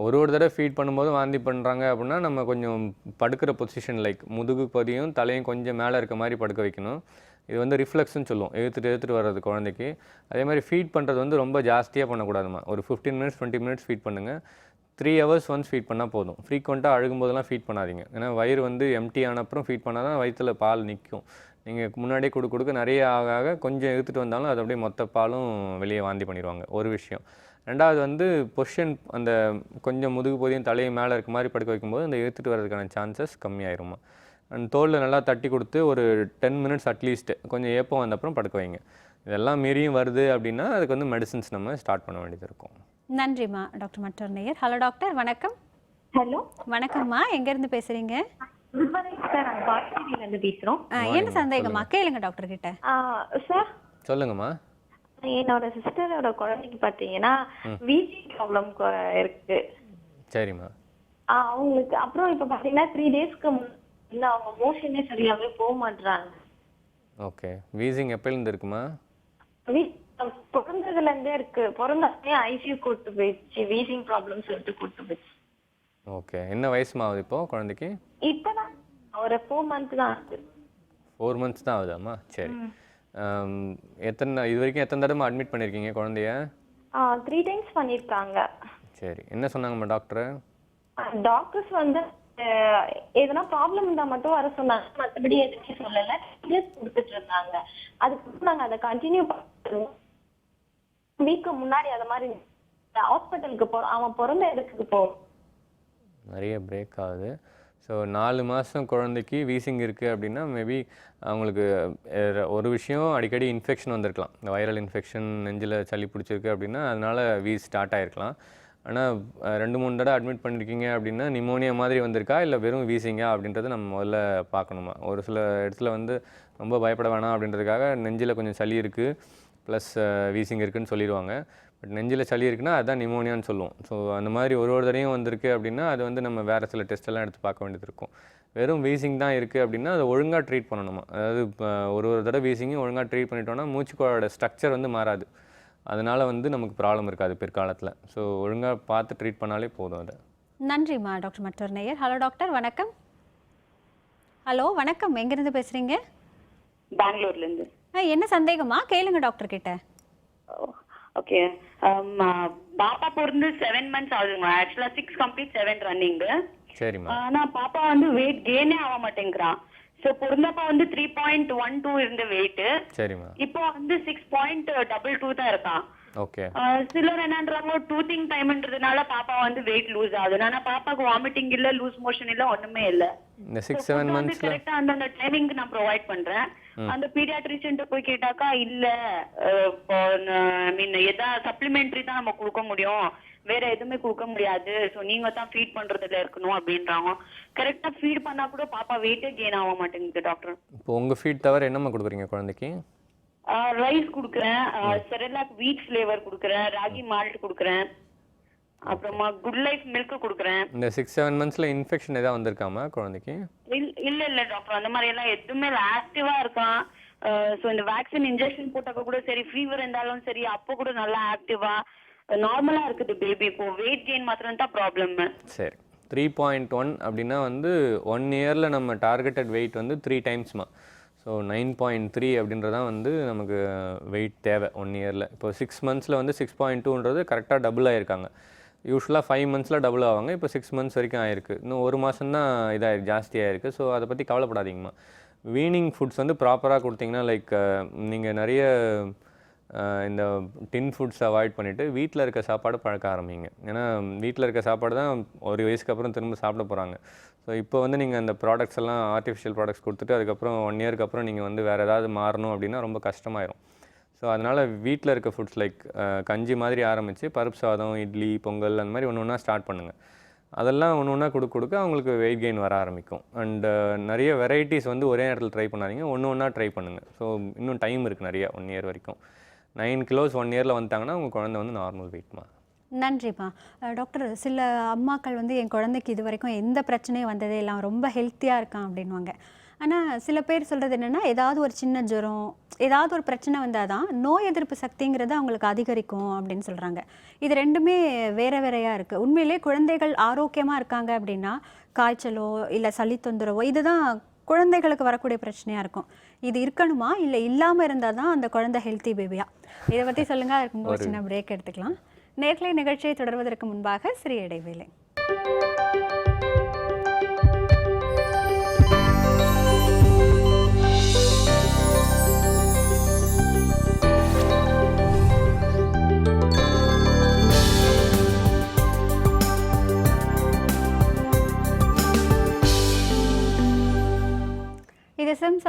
ஒரு தடவை ஃபீட் பண்ணும்போது வாந்தி பண்ணுறாங்க அப்படின்னா நம்ம கொஞ்சம் படுக்கிற பொசிஷன் லைக் முதுகு பதியும் தலையும் கொஞ்சம் மேலே இருக்க மாதிரி படுக்க வைக்கணும். இது வந்து ரிஃப்ளெக்ஸ்ன்னு சொல்லுவோம், எழுத்துட்டு வர்றது குழந்தைக்கு. அதே மாதிரி ஃபீட் பண்ணுறது வந்து ரொம்ப ஜாஸ்தியாக பண்ணக்கூடாதுமா. ஒரு 15 minutes 20 minutes ஃபீட் பண்ணுங்கள். 3 hours ஒன்ஸ் ஃபீட் பண்ணால் போதும். ஃப்ரீக்வெண்ட்டாக அழுகும்போதெல்லாம் ஃபீட் பண்ணாதீங்க. ஏன்னா வயிறு வந்து எம்டி ஆன அப்புறம் ஃபீட் பண்ணால் தான் வயிற்றில் பால் நீங்கள் முன்னாடியே கொடுக்க நிறைய ஆக ஆக கொஞ்சம் இழுத்துட்டு வந்தாலும் அது அப்படியே மொத்த பாலும் வெளியே வாந்தி பண்ணிடுவாங்க. ஒரு விஷயம். ரெண்டாவது வந்து பொசிஷன் அந்த கொஞ்சம் முதுகு பகுதியும் தலையும் மேலே இருக்க மாதிரி படுக்க வைக்கும்போது அந்த இழுத்துட்டு வர்றதுக்கான சான்சஸ் கம்மியாயிருமா. அண்ட் தோலில் நல்லா தட்டி கொடுத்து ஒரு 10 மினிட்ஸ் அட்லீஸ்ட் கொஞ்சம் ஏப்பம் வந்த அப்புறம் படுக்க வைங்க. இதெல்லாம் மீறியும் வருது அப்படின்னா அதுக்கு வந்து மெடிசின்ஸ் நம்ம ஸ்டார்ட் பண்ண வேண்டியது இருக்கும். நன்றிம்மா. டாக்டர் மற்றொரு நேயர். ஹலோ டாக்டர், வணக்கம். ஹலோ, வணக்கம்மா, எங்கேருந்து பேசுகிறீங்க? சார் நாங்கள் பாட்டியிலேருந்து பேசுகிறோம். என்ன சந்தேகமா கேளுங்க டாக்டர் கிட்ட. சார் சொல்லுங்கம்மா. என்னோட சிஸ்டரோட குழந்தைக்கு பார்த்தீங்கன்னா வீசிங் ப்ராப்ளம் இருக்கு. சரிம்மா. அவங்களுக்கு அப்புறம் இப்போ பார்த்தீங்கன்னா 3 டேஸ்க்கு முன்னாடி அவங்க மோஷனே சரியாகவே போக மாட்டுறாங்க. ஓகே. வீசிங் எப்போலேருந்து இருக்குமா? பிறந்ததுலேருந்தே இருக்கு. பிறந்தே ஐசியூ கூட்டு போயிடுச்சு. வீசிங் ப்ராப்ளம் சொல்லிட்டு கூட்டு போயிடுச்சு. ஓகே. என்ன வயசுமா ஆகுது இப்போ குழந்தைக்கு? இப்போதான் ஒரு 4 மந்த் தான் ஆகுது. 4 மந்த்ஸ் தான் ஆகுதாம்மா? சரி. இது வரைக்கும் எத்தனை தடவை அட்மிட் பண்ணியிருக்கீங்க குழந்தைய? 3 டைம்ஸ் பண்ணியிருக்காங்க. சரி. என்ன சொன்னாங்கம்மா டாக்டர்? டாக்டர்ஸ் வந்து எதனா ப்ராப்ளம் இருந்தா மட்டும் வர சொன்னாங்க, மற்றபடி எதுவுமே சொல்லல. டேப்லெட்ஸ் கொடுத்துட்டு இருந்தாங்க. அதுக்கப்புறம் நாங்க அதை கண்டினியூ பண்ணுவோம். வீக்கு முன்னாடி அது மாதிரி ஹாஸ்பிட்டலுக்கு போறோம். அவன் பிறந்த இடத்துக்கு போறோம். நிறைய பிரேக் ஆகுது. ஸோ 4 மாதம் குழந்தைக்கு வீசிங் இருக்குது அப்படின்னா மேபி அவங்களுக்கு ஒரு விஷயம் அடிக்கடி இன்ஃபெக்ஷன் வந்திருக்கலாம். இந்த வைரல் இன்ஃபெக்ஷன், நெஞ்சில் சளி பிடிச்சிருக்கு அப்படின்னா அதனால் வீஸ் ஸ்டார்ட் ஆகிருக்கலாம். ஆனால் 2-3 தடவை அட்மிட் பண்ணியிருக்கீங்க அப்படின்னா நிமோனியா மாதிரி வந்திருக்கா இல்லை வெறும் வீசிங்கா அப்படின்றத நம்ம முதல்ல பார்க்கணுமா. ஒரு சில இடத்துல வந்து ரொம்ப பயப்பட வேணாம் அப்படின்றதுக்காக நெஞ்சில் கொஞ்சம் சளி இருக்குது ப்ளஸ் வீசிங் இருக்குதுன்னு சொல்லிடுவாங்க. பட் நெஞ்சில் சளி இருக்குன்னா அதுதான் நிமோனியான்னு சொல்லுவோம். ஸோ அந்த மாதிரி ஒரு தடையும் வந்திருக்கு அப்படின்னா அது வந்து நம்ம வேறு சில டெஸ்ட்டெல்லாம் எடுத்து பார்க்க வேண்டியது இருக்கும். வெறும் வீசிங் தான் இருக்குது அப்படின்னா அதை ஒழுங்காக ட்ரீட் பண்ணணுமா. அதாவது ஒரு தடவை வீசிங்கும் ஒழுங்காக ட்ரீட் பண்ணிட்டோன்னா மூச்சுக்குழாயோட ஸ்ட்ரக்சர் வந்து மாறாது. அதனால் வந்து நமக்கு ப்ராப்ளம் இருக்காது பிற்காலத்தில். ஸோ ஒழுங்காக பார்த்து ட்ரீட் பண்ணாலே போதும். அதை நன்றிம்மா. டாக்டர் மற்றொரு நேயர். ஹலோ டாக்டர், வணக்கம். ஹலோ வணக்கம், எங்கேருந்து பேசுகிறீங்க? பெங்களூர்லேருந்து. என்ன சந்தேகமா கேளுங்க டாக்டர் கிட்ட. ஓகே. பாப்பா பிறந்து 7 மந்த்ஸ் ஆகுதுங்க. ஆக்சுவலா 6 கம்ப்ளீட் 7 ரன்னிங். சரிம்மா. ஆனா பாப்பா வந்து வெயிட் கெயினே ஆக மாட்டேங்கிறான். சோ பிறந்தப்ப வந்து 3.12 இருந்த வெயிட். சரிம்மா. இப்போ வந்து 6.22 தான் இருக்கான். ஓகே. சிலர் என்னன்றாங்க டூத்திங் டைம்ன்றதுனால பாப்பா வந்து வெயிட் லூஸ் ஆகுது. ஆனா பாப்பாக்கு வாமிட்டிங் இல்ல, லூஸ் மோஷன் இல்ல, ஒண்ணுமே இல்ல. இந்த 6-7 மந்த்ஸ்ல கரெக்ட்டா அந்த டைமிங்க்கு நான் ப்ரொவைட் பண்றேன். அந்த பீடியாட்ரிஷியன் போய் கேட்டாக்கா இல்ல, ஐ மீன் எதா சப்ளிமெண்டரி தான் நம்ம கொடுக்க முடியும், வேற எதுவுமே கொடுக்க முடியாது. சோ நீங்க தான் ஃபீட் பண்றதுல இருக்கணும் அப்படின்றாங்க. கரெக்டா ஃபீட் பண்ணா கூட பாப்பா வெயிட்டே கெயின் ஆக மாட்டேங்குது டாக்டர். இப்போ உங்க ஃபீட் தவிர என்னமா கொடுக்குறீங்க குழந்தைக்கு? ரைஸ் கொடுக்குறேன், செரலாக் வீட் ஃப்ளேவர் கொடுக்குறேன், ராகி மால்ட் கொடுக்குறேன், அப்புறமா குட் லைஃப் மில்க் கொடுக்குறேன். இந்த 6-7 மந்த்ஸ்ல இன்ஃபெக்ஷன் ஏதாவது வந்திருக்காமா குழந்தைக்கு? இல்ல டாக்டர், அந்த மாதிரி எல்லாம் எதுவுமே ஆக்டிவா இருக்கான். சோ இந்த வேக்சின் இன்ஜெக்ஷன் போட்டாக்க கூட சரி, ஃபீவர் இருந்தாலும் சரி, அப்போ கூட நல்லா ஆக்டிவா நார்மலா இருக்குது பேபி. இப்போ வெயிட் கெயின் மாத்திரம் தான் ப்ராப்ளம். சரி. 3.1 அப்படின்னா வந்து 1 இயரில் நம்ம டார்கெட்டட் வெயிட் வந்து 3 டைம்ஸ்மா. ஸோ 9.3 அப்படின்றதான் வந்து நமக்கு வெயிட் தேவை 1 இயரில். இப்போ 6 மந்த்ஸில் வந்து 6.2ன்றது கரெக்டாக டபுள் ஆகிருக்காங்க. யூஸ்வலாக 5 மந்த்ஸில் டபுள் ஆவாங்க. இப்போ 6 மந்த்ஸ் வரைக்கும் ஆயிருக்கு. இன்னும் 1 மாதம் தான் ஜாஸ்தியாக இருக்குது. ஸோ அதை பற்றி கவலைப்படாதீங்கம்மா. வீனிங் ஃபுட்ஸ் வந்து ப்ராப்பராக கொடுத்தீங்கன்னா, லைக் நீங்கள் நிறைய இந்த டின் ஃபுட்ஸ் அவாய்ட் பண்ணிவிட்டு வீட்டில் இருக்க சாப்பாடு பழக்க ஆரம்பிங்க. ஏன்னா வீட்டில் இருக்க சாப்பாடு தான் ஒரு வயசுக்கு அப்புறம் திரும்ப சாப்பிட போகிறாங்க. ஸோ இப்போ வந்து நீங்கள் அந்த ப்ராடக்ட்ஸ் எல்லாம் ஆர்டிஃபிஷியல் ப்ராடக்ட்ஸ் கொடுத்துட்டு அதுக்கப்புறம் 1 இயருக்கு அப்புறம் நீங்கள் வந்து வேறு ஏதாவது மாறணும் அப்படின்னா ரொம்ப கஷ்டமாயிரும். ஸோ அதனால் வீட்டில் இருக்க ஃபுட்ஸ் லைக் கஞ்சி மாதிரி ஆரம்பித்து பருப்பு சாதம், இட்லி, பொங்கல் அந்த மாதிரி ஒன்று ஒன்றா ஸ்டார்ட் பண்ணுங்கள். அதெல்லாம் ஒன்று ஒன்றா கொடுக்க அவங்களுக்கு வெயிட் கெயின் வர ஆரம்பிக்கும். அண்டு நிறைய வெரைட்டிஸ் வந்து ஒரே நேரத்தில் ட்ரை பண்ணாதீங்க, ஒன்று ஒன்றா ட்ரை பண்ணுங்கள். ஸோ இன்னும் டைம் இருக்குது நிறையா. 1 இயர் வரைக்கும் 9 கிலோஸ் 1 இயரில் வந்துட்டாங்கன்னா உங்கள் குழந்தை வந்து நார்மல் வெயிட்மா. நன்றிம்மா. டாக்டர், சில அம்மாக்கள் வந்து என் குழந்தைக்கு இது வரைக்கும் எந்த பிரச்சனையும் வந்ததே இல்லை, ரொம்ப ஹெல்த்தியாக இருக்கான் அப்படின்வாங்க. ஆனால் சில பேர் சொல்கிறது என்னென்னா, ஏதாவது ஒரு சின்ன ஜுரம், ஏதாவது ஒரு பிரச்சனை வந்தால் தான் நோய் எதிர்ப்பு சக்திங்கிறது அவங்களுக்கு அதிகரிக்கும் அப்படின்னு சொல்கிறாங்க. இது ரெண்டுமே வேறு வேறையாக இருக்குது. உண்மையிலே குழந்தைகள் ஆரோக்கியமாக இருக்காங்க அப்படின்னா காய்ச்சலோ இல்லை சளி தொந்தரவோ இதுதான் குழந்தைகளுக்கு வரக்கூடிய பிரச்சனையாக இருக்கும். இது இருக்கணுமா இல்லை இல்லாமல் இருந்தால் தான் அந்த குழந்தை ஹெல்த்தி பேபியா? இதை பற்றி சொல்லுங்கள். அதுக்கு ஒரு சின்ன பிரேக் எடுத்துக்கலாம். நேர்களை நிகழ்ச்சியை தொடர்வதற்கு முன்பாக சிறிய இடைவேளை.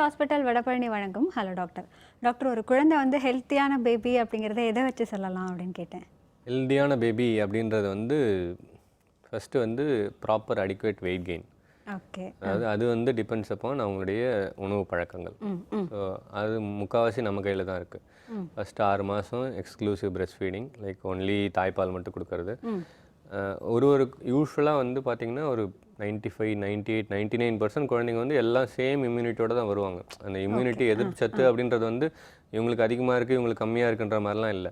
ஹாஸ்பிட்டல் வடபழனி வழங்கும் ஹலோ டாக்டர். டாக்டர், ஒரு குழந்தை வந்து ஹெல்த்தியான பேபி அப்படிங்கிறத எதை வச்சு சொல்லலாம் அப்படின்னு கேட்டேன். ஹெல்தியான பேபி அப்படின்றது வந்து ஃபஸ்ட்டு வந்து proper adequate weight gain. Okay. அதாவது அது வந்து டிபெண்ட்ஸ் அப்பான் அவங்களுடைய உணவு பழக்கங்கள். ஸோ அது முக்கால்வாசி நம்ம கையில் தான் இருக்குது. ஃபஸ்ட்டு 6 மாதம் exclusive breast feeding, like only தாய்ப்பால் மட்டும் கொடுக்கறது. ஒரு யூஸ்வலாக வந்து பார்த்திங்கன்னா ஒரு 95, 98, 99% குழந்தைங்க வந்து எல்லாம் சேம் இம்யூனிட்டியோடு தான் வருவாங்க. அந்த இம்யூனிட்டி எதிர்ப்பு சத்து அப்படின்றது வந்து இவங்களுக்கு அதிகமாக இருக்குது, இவங்களுக்கு கம்மியாக இருக்குன்ற மாதிரிலாம் இல்லை.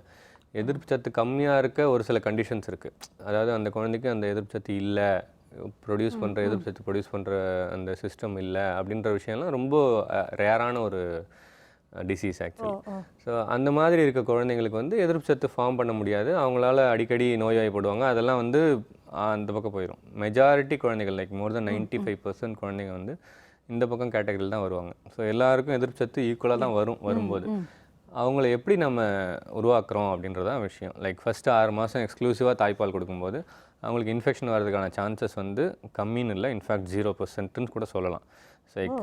எதிர்ப்பு சத்து கம்மியாக இருக்க ஒரு சில கண்டிஷன்ஸ் இருக்குது. அதாவது அந்த குழந்தைக்கு அந்த எதிர்ப்பு சத்து இல்லை, எதிர்ப்பு சத்து ப்ரொடியூஸ் பண்ணுற அந்த சிஸ்டம் இல்லை அப்படின்ற விஷயம்லாம் ரொம்ப ரேரான ஒரு டிசீஸ் ஆக்சுவலி. ஸோ அந்த மாதிரி இருக்க குழந்தைங்களுக்கு வந்து எதிர்ப்பு சத்து ஃபார்ம் பண்ண முடியாது, அவங்களால அடிக்கடி நோய்வாய்ப்படுவாங்க. அதெல்லாம் வந்து அந்த பக்கம் போயிடும். மெஜாரிட்டி குழந்தைகள் லைக் மோர் தென் 95% குழந்தைங்க வந்து இந்த பக்கம் கேட்டகரியில் தான் வருவாங்க. ஸோ எல்லாருக்கும் எதிர்ப்பு சத்து ஈக்குவலாக தான் வரும்போது அவங்கள எப்படி நம்ம உருவாக்குறோம் அப்படின்றதான் விஷயம். லைக் ஃபஸ்ட்டு 6 மாதம் எக்ஸ்க்ளூசிவாக தாய்ப்பால் கொடுக்கும்போது அவங்களுக்கு இன்ஃபெக்ஷன் வர்றதுக்கான சான்சஸ் வந்து கம்மின்னு இல்லை, இன்ஃபேக்ட் 0%ன்னு கூட சொல்லலாம். லைக்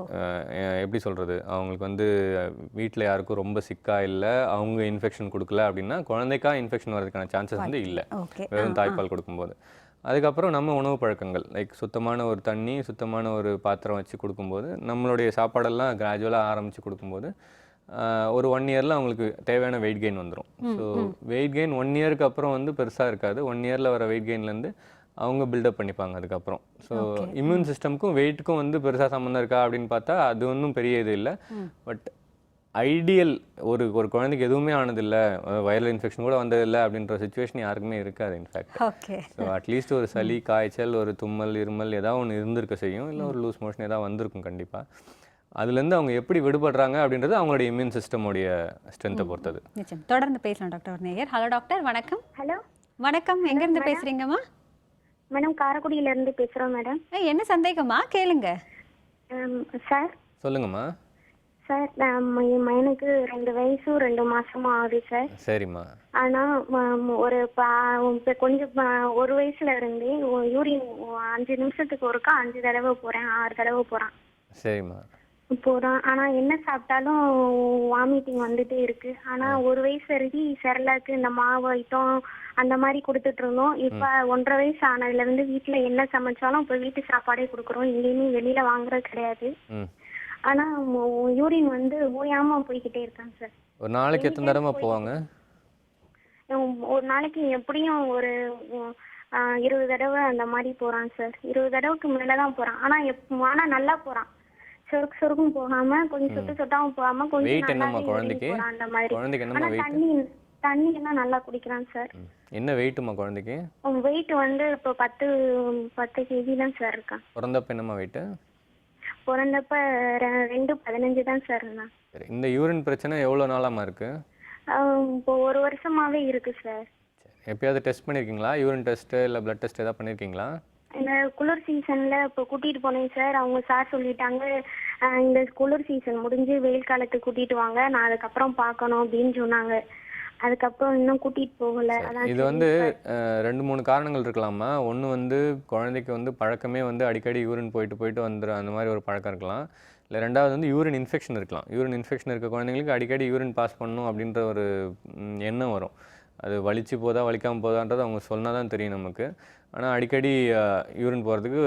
எப்படி சொல்கிறது, அவங்களுக்கு வந்து வீட்டில் யாருக்கும் ரொம்ப சிக்காக இல்லை, அவங்க இன்ஃபெக்ஷன் கொடுக்கல அப்படின்னா குழந்தைக்கா இன்ஃபெக்ஷன் வர்றதுக்கான சான்சஸ் வந்து இல்லை வெறும் தாய்ப்பால் கொடுக்கும்போது. அதுக்கப்புறம் நம்ம உணவு பழக்கங்கள், லைக் சுத்தமான ஒரு தண்ணி, சுத்தமான ஒரு பாத்திரம் வச்சு கொடுக்கும்போது, நம்மளுடைய சாப்பாடெல்லாம் கிராஜுவலாக ஆரம்பித்து கொடுக்கும்போது ஒரு 1 இயரில் அவங்களுக்கு தேவையான வெயிட் கெயின் வந்துடும். ஸோ வெயிட் கெயின் 1 இயருக்கு அப்புறம் வந்து பெருசாக இருக்காது. 1 இயரில் வர வெயிட் கெயின்லேருந்து அவங்க பில்டப் பண்ணிப்பாங்க அதுக்கப்புறம். ஸோ இம்யூன் சிஸ்டம்க்கும் வெயிட்டுக்கும் வந்து பெருசாக சம்மந்தம் இருக்கா அப்படின்னு பார்த்தா அது ஒன்றும் பெரிய இது இல்லை. பட் ஐடியல் ஒரு குழந்தைக்கு எதுவுமே ஆனதில்லை, வைரல் இன்ஃபெக்ஷன் கூட வந்ததில்லை அப்படின்ற சுச்சுவேஷன் யாருக்குமே இருக்காது இன்ஃபேக்ட். ஓகே. ஸோ அட்லீஸ்ட் ஒரு சளி, காய்ச்சல், ஒரு தும்மல், இருமல் ஏதாவது ஒன்று இருந்திருக்க செய்யும், இல்லை ஒரு லூஸ் மோஷன் ஏதாவது வந்திருக்கும் கண்டிப்பாக. அதுலேருந்து அவங்க எப்படி விடுபடுறாங்க அப்படின்றது அவங்களுடைய இம்யூன் சிஸ்டமோடைய ஸ்ட்ரென்த்தை பொறுத்தது. நிச்சயம் தொடர்ந்து பேசலாம் டாக்டர். நேயர் ஹலோ டாக்டர் வணக்கம். ஹலோ வணக்கம், எங்கேருந்து பேசுகிறீங்கம்மா? மேடம் காரைக்குடியிலேருந்து பேசுகிறோம் மேடம். என்ன சந்தேகமா கேளுங்க. சார் சொல்லுங்கம்மா. சார் என் பையனுக்கு 2 வயசு 2 மாசமா ஆகுது சார். சரிம்மா. ஆனால் ஒரு கொஞ்சம் 1 வயசுல இருந்தே யூரின் 5 நிமிஷத்துக்கு ஒருக்கா 5 தடவை போகிறேன், 6 தடவை போகிறான். சரிம்மா. போகிறான். ஆனால் என்ன சாப்பிட்டாலும் வாமிட்டிங் வந்துட்டே இருக்கு. ஆனால் 1 வயசு வரைக்கும் செரலாக்கு இந்த மாவு ஐட்டம் அந்த மாதிரி கொடுத்துட்டு இருந்தோம். இப்போ 1.5 வயசு ஆனதுலேருந்து வீட்டில் என்ன சமைச்சாலும் இப்போ வீட்டு சாப்பாடே கொடுக்குறோம், எங்கேயுமே வெளியில வாங்குறது கிடையாது. ஆனால் யூரின் வந்து ஓயாம போய்கிட்டே இருக்காங்க சார். ஒரு நாளைக்கு எத்தனை தடவை போவாங்க? ஒரு நாளைக்கு எப்படியும் ஒரு 20 தடவை அந்த மாதிரி போறான் சார். 20 தடவைக்கு மேலதான் போறான். ஆனா நல்லா போறான். சொருக்கும் போகாம, கொஞ்சம் சொட்டாவும் போகாம, கொஞ்சம் என்னம்மா குழந்தைக்கு? அந்த மாதிரி. குழந்தைக்கு என்னம்மா வெயிட்? தண்ணி எல்லாம் நல்லா குடிக்கிறான் சார். என்ன வெயிட்டுமா குழந்தைக்கு? வெயிட் வந்து இப்போ 10 கேஜி தான் சார் இருக்கான். பிறந்தப்ப என்னம்மா வெயிட்? பிறந்தப்ப 2.15 தான் சார் இருந்தான். சரி, இந்த யூரின் பிரச்சனை எவ்வளோ நாளாமா இருக்கு? இப்போ 1 வருஷமாவே இருக்கு சார். எப்பயாவது டெஸ்ட் பண்ணியிருக்கீங்களா? யூரின் டெஸ்ட் இல்லை பிளட் டெஸ்ட் ஏதாவது பண்ணியிருக்கீங்களா? இந்த குளிர் சீசன்ல இப்போ கூட்டிட்டு போனேன் சார். அவங்க சார் சொல்லிட்டாங்க, இந்த குளிர் சீசன் முடிஞ்சு வெயில் காலத்துக்கு கூட்டிட்டு வாங்க, நான் அதுக்கப்புறம் பார்க்கணும் அப்படின்னு சொன்னாங்க. அதுக்கப்புறம் இன்னும் கூட்டிட்டு போகல. இது வந்து 2-3 காரணங்கள் இருக்கலாமா. ஒன்று வந்து குழந்தைக்கு வந்து பழக்கமே வந்து அடிக்கடி யூரின் போயிட்டு வந்துடும், அந்த மாதிரி ஒரு பழக்கம் இருக்கலாம். இல்லை ரெண்டாவது வந்து யூரின் இன்ஃபெக்ஷன் இருக்கலாம். யூரின் இன்ஃபெக்ஷன் இருக்க குழந்தைங்களுக்கு அடிக்கடி யூரின் பாஸ் பண்ணணும் அப்படின்ற ஒரு எண்ணம் வரும். அது வலிச்சு போதா வலிக்காமல் போதான்றது அவங்க சொன்னால் தான் தெரியும் நமக்கு. ஆனால் அடிக்கடி யூரின் போகிறதுக்கு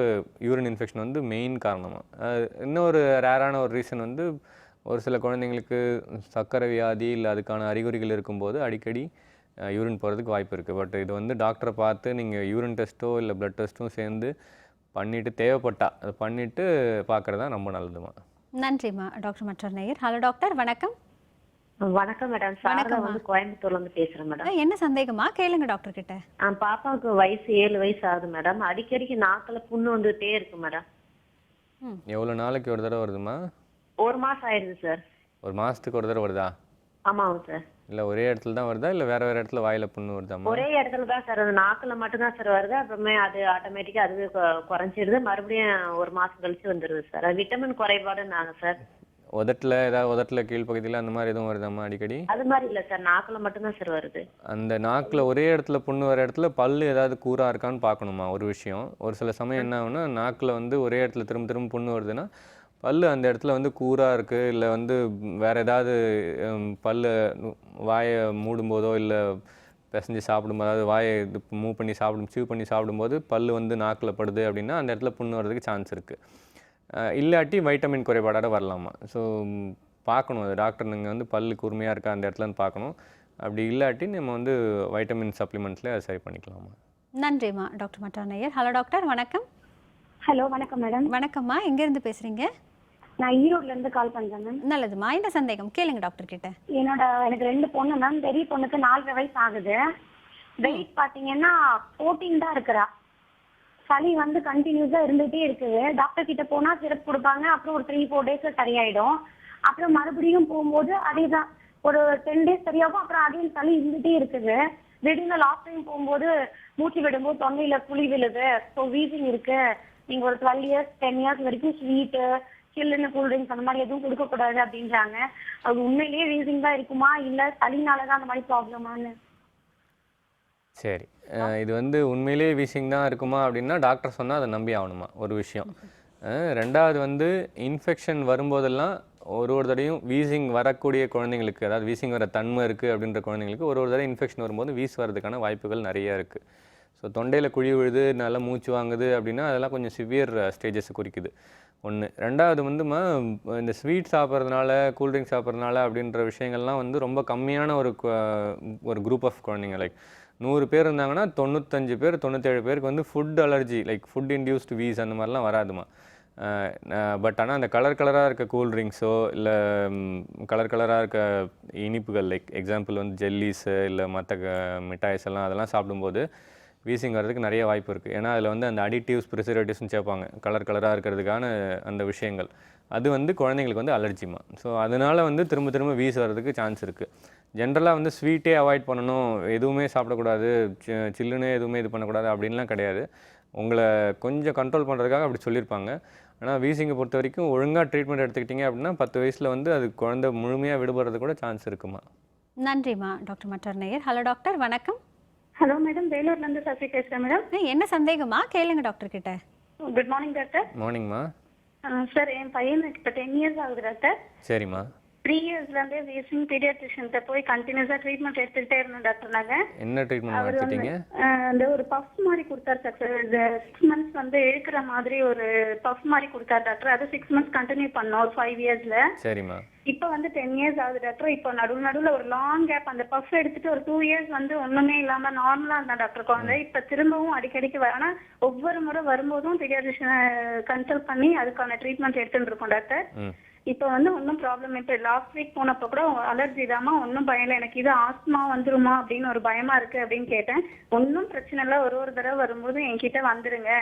யூரின் இன்ஃபெக்ஷன் வந்து மெயின் காரணமாக. இன்னொரு ரேரான ஒரு ரீசன் வந்து ஒரு சில குழந்தைங்களுக்கு சர்க்கரை வியாதி இல்லை அதுக்கான அறிகுறிகள் இருக்கும்போது அடிக்கடி யூரின் போகிறதுக்கு வாய்ப்பு இருக்குது. பட் இது வந்து டாக்டரை பார்த்து நீங்கள் யூரின் டெஸ்ட்டோ இல்லை பிளட் டெஸ்ட்டும் சேர்ந்து பண்ணிவிட்டு தேவைப்பட்டா அதை பண்ணிவிட்டு பார்க்குறது தான் ரொம்ப நல்லதுமா. நன்றிம்மா. டாக்டர் மற்றொரு நேயர் ஹலோ டாக்டர் வணக்கம். வணக்கம் மேடம். சாரதா வந்து கோயம்புத்தூர்ல இருந்து பேசுறேன் மேடம். என்ன சந்தேகமா கேளுங்க டாக்டர் கிட்ட. பாப்பாவுக்கு வயசு 7 வயசு ஆகுது மேடம். அடிக்கடிக்கு நாக்குல புண்ணு வந்துட்டே இருக்கு மேடம். எவ்வளோ நாளைக்கு ஒரு தடவை வருதுமா? 1 மாசம் ஆயிடுது சார். 1 மாசத்துக்கு ஒரு தடவை வருதா? ஆமாங்க சார். இல்லை ஒரே இடத்துல தான் வருதா இல்லை வேற இடத்துல வாயில புண்ணு வருதாமா? ஒரே இடத்துல தான் சார், அது நாக்குல மட்டும் தான் சார் வருது. அப்புறமே அது ஆட்டோமேட்டிக்கா அதுவே குறைஞ்சிடுது, மறுபடியும் 1 மாசம் கழிச்சு வந்துடுது சார். அது விட்டமின் குறைபாடுன்னாங்க சார். உதட்டில் கீழ்ப்பகுதியில் அந்த மாதிரி எதுவும் வருதாமா அடிக்கடி? அது மாதிரி இல்லை சார், நாக்குல மட்டும் தான் சார் வருது. அந்த நாக்கில் ஒரே இடத்துல புண்ணு வர இடத்துல பல்லு ஏதாவது கூரா இருக்கான்னு பார்க்கணுமா ஒரு விஷயம். ஒரு சில சமயம் என்ன ஆகுனா நாக்கில் வந்து ஒரே இடத்துல திரும்ப புண்ணு வருதுன்னா பல் அந்த இடத்துல வந்து கூராக இருக்குது, இல்லை வந்து வேறு ஏதாவது பல் வாயை மூடும்போதோ இல்லை பிசைஞ்சு சாப்பிடும்போது, அதாவது வாயை இது மூவ் பண்ணி சீவ் பண்ணி சாப்பிடும்போது பல் வந்து நாக்கில் படுது அப்படின்னா அந்த இடத்துல புண்ணு வரதுக்கு சான்ஸ் இருக்குது. இல்லாட்டி வைட்டமின் குறைபாடோட வரலாமா. ஸோ பார்க்கணும், அது டாக்டர் நீங்கள் வந்து பல் கூர்மையாக இருக்கா அந்த இடத்துலன்னு பார்க்கணும். அப்படி இல்லாட்டி நம்ம வந்து வைட்டமின் சப்ளிமெண்ட்ஸ்லேயே அதை சரி பண்ணிக்கலாமா. நன்றிம்மா டாக்டர் மட்டானையர். ஹலோ டாக்டர், வணக்கம். ஹலோ வணக்கம் மேடம். வணக்கம்மா, எங்கேருந்து பேசுகிறீங்க? நான் ஈரோட்ல இருந்து கால் பண்றேன் மேம். நல்லதும்மா, என்ன சந்தேகம் கேளுங்க டாக்டர் கிட்ட. எனக்கு 2 பொண்ணு மேம். பெரிய பொண்ணுக்கு 4 வயசு ஆகுது. வெயிட் பாத்தீங்கன்னா 14 தான் இருக்கிறா. சளி வந்து கண்டினியூஸா இருந்துட்டே இருக்குது. டாக்டர் கிட்ட போனா சிரப் கொடுப்பாங்க, அப்புறம் ஒரு 3-4 டேஸ்ல சரியாயிடும். அப்புறம் மறுபடியும் போகும்போது அதேதான், ஒரு 10 டேஸ் சரியாகும், அப்புறம் அதே சளி இருந்துட்டே இருக்குது. திடீர்னு லாஸ்ட் டைம் போகும்போது மூச்சு விடும்போது தொண்டையில குழி விழுது. ஸோ வீசிங் இருக்கு. நீங்க ஒரு 12 இயர்ஸ் 10 இயர்ஸ் வரைக்கும் ஸ்வீட்டு சில்லுன்னு கூல்ட்ரிங்க்ஸ் அந்த மாதிரி எதுவும் கொடுக்கக்கூடாது அப்படின்றாங்க. அது உண்மையிலேயே வீசிங் தான் இருக்குமா இல்லை சளினாலதான் அந்த மாதிரி ப்ராப்ளமானு? சரி, இது வந்து உண்மையிலேயே வீசிங் தான் இருக்குமா அப்படின்னா டாக்டர் சொன்னால் அதை நம்பி ஆகணுமா ஒரு விஷயம். ரெண்டாவது வந்து இன்ஃபெக்ஷன் வரும்போதெல்லாம் ஒரு தடையும் வீசிங் வரக்கூடிய குழந்தைங்களுக்கு, அதாவது வீசிங் வர தன்மை இருக்குது அப்படின்ற குழந்தைங்களுக்கு ஒரு தடவை இன்ஃபெக்ஷன் வரும்போது வீஸ் வரதுக்கான வாய்ப்புகள் நிறையா இருக்குது. ஸோ தொண்டையில் குழி விழுது, நல்லா மூச்சு வாங்குது அப்படின்னா அதெல்லாம் கொஞ்சம் சிவியர் ஸ்டேஜஸ் குறிக்குது ஒன்று. ரெண்டாவது வந்துமா இந்த ஸ்வீட் சாப்பிட்றதுனால கூல்ட்ரிங்க் சாப்பிட்றதுனால அப்படின்ற விஷயங்கள்லாம் வந்து ரொம்ப கம்மியான ஒரு குரூப் ஆஃப் குழந்தைங்க. லைக் 100 பேர் இருந்தாங்கன்னா 95 பேர் 97 பேருக்கு வந்து food allergy, like food induced views அந்த மாதிரிலாம் வராதுமா. பட் ஆனால் அந்த கலராக இருக்க கூல்ட்ரிங்க்ஸோ இல்லை கலராக இருக்க இனிப்புகள், லைக் எக்ஸாம்பிள் வந்து ஜெல்லிஸு இல்லை மற்ற மிட்டாய்ஸ் எல்லாம் அதெல்லாம் சாப்பிடும்போது வீசிங் வர்றதுக்கு நிறைய வாய்ப்பு இருக்குது. ஏன்னா அதில் வந்து அந்த அடிட்டிவ்ஸ் ப்ரிசர்வேட்டிவ்ஸ்னு சேர்ப்பாங்க, கலராக இருக்கிறதுக்கான அந்த விஷயங்கள். அது வந்து குழந்தைங்களுக்கு வந்து அலர்ஜிமா. ஸோ அதனால் வந்து திரும்ப வீஸ் வர்றதுக்கு சான்ஸ் இருக்குது. ஜென்ரலாக வந்து ஸ்வீட்டே அவாய்ட் பண்ணணும், எதுவுமே சாப்பிடக்கூடாது, சில்லுன்னு எதுவுமே இது பண்ணக்கூடாது அப்படின்லாம் கிடையாது. உங்களை கொஞ்சம் கண்ட்ரோல் பண்ணுறதுக்காக அப்படி சொல்லியிருப்பாங்க. ஆனால் வீசிங்கை பொறுத்த வரைக்கும் ஒழுங்காக ட்ரீட்மெண்ட் எடுத்துக்கிட்டிங்க அப்படின்னா 10 வயசில் வந்து அது குழந்தை முழுமையாக விடுபடுறது கூட சான்ஸ் இருக்குமா. நன்றிம்மா டாக்டர் மட்டானையர். ஹலோ டாக்டர், வணக்கம். ஹலோ மேடம், வேலூர்ல இருந்து சசி பேசுறேன் மேடம். என்ன சந்தேகமா கேளுங்க டாக்டர் கிட்ட. Good morning doctor. மார்னிங்மா. சார், என் பையனுக்கு இப்போ 10 இயர்ஸ் ஆகுது டாக்டர். சரிம்மா. 3 இயர்ஸ்ல இருந்தே வீசிங் பீடியாட்ரிஷியன்ட்ட போய் கண்டினியூஸா ட்ரீட்மெண்ட் எடுத்துக்கிட்டே இருந்தோம் டாக்டர். நாங்க என்ன ட்ரீட்மெண்ட் எடுத்துட்டீங்க? அந்த ஒரு பஃப் மாதிரி கொடுத்தாரு டாக்டர். 6 மந்த்ஸ் வந்து இழுக்கிற மாதிரி ஒரு பஃப் மாதிரி கொடுத்தாரு டாக்டர். அது 6 மந்த்ஸ் கண்டினியூ பண்ணோம் ஒரு 5 இயர்ஸ்ல. சரிம்மா. இப்போ வந்து 10 இயர்ஸ் ஆகுது டாக்டர். இப்போ நடுவுல ஒரு லாங் கேப், அந்த பஃப் எடுத்துட்டு ஒரு 2 இயர்ஸ் வந்து ஒண்ணுமே இல்லாம நார்மலா இருந்தா டாக்டர் குழந்தை. இப்ப திரும்பவும் அடிக்கடிக்கு ஆனா ஒவ்வொரு முறை வரும்போதும் பீடியாட்ரிஷியனை கன்சல்ட் பண்ணி அதுக்கான ட்ரீட்மெண்ட் எடுத்துட்டு இருக்கோம் டாக்டர். இப்போ வந்து ஒன்றும் ப்ராப்ளம். இப்போ லாஸ்ட் வீக் போனப்போ கூட அலர்ஜி தாமா, ஒன்றும் பயம் இல்லை, எனக்கு இது ஆஸ்மா வந்துருமா அப்படின்னு ஒரு பயமா இருக்கு அப்படின்னு கேட்டேன். ஒன்றும் பிரச்சனை இல்லை, ஒரு தடவை வரும்போது என்கிட்ட வந்துருங்க,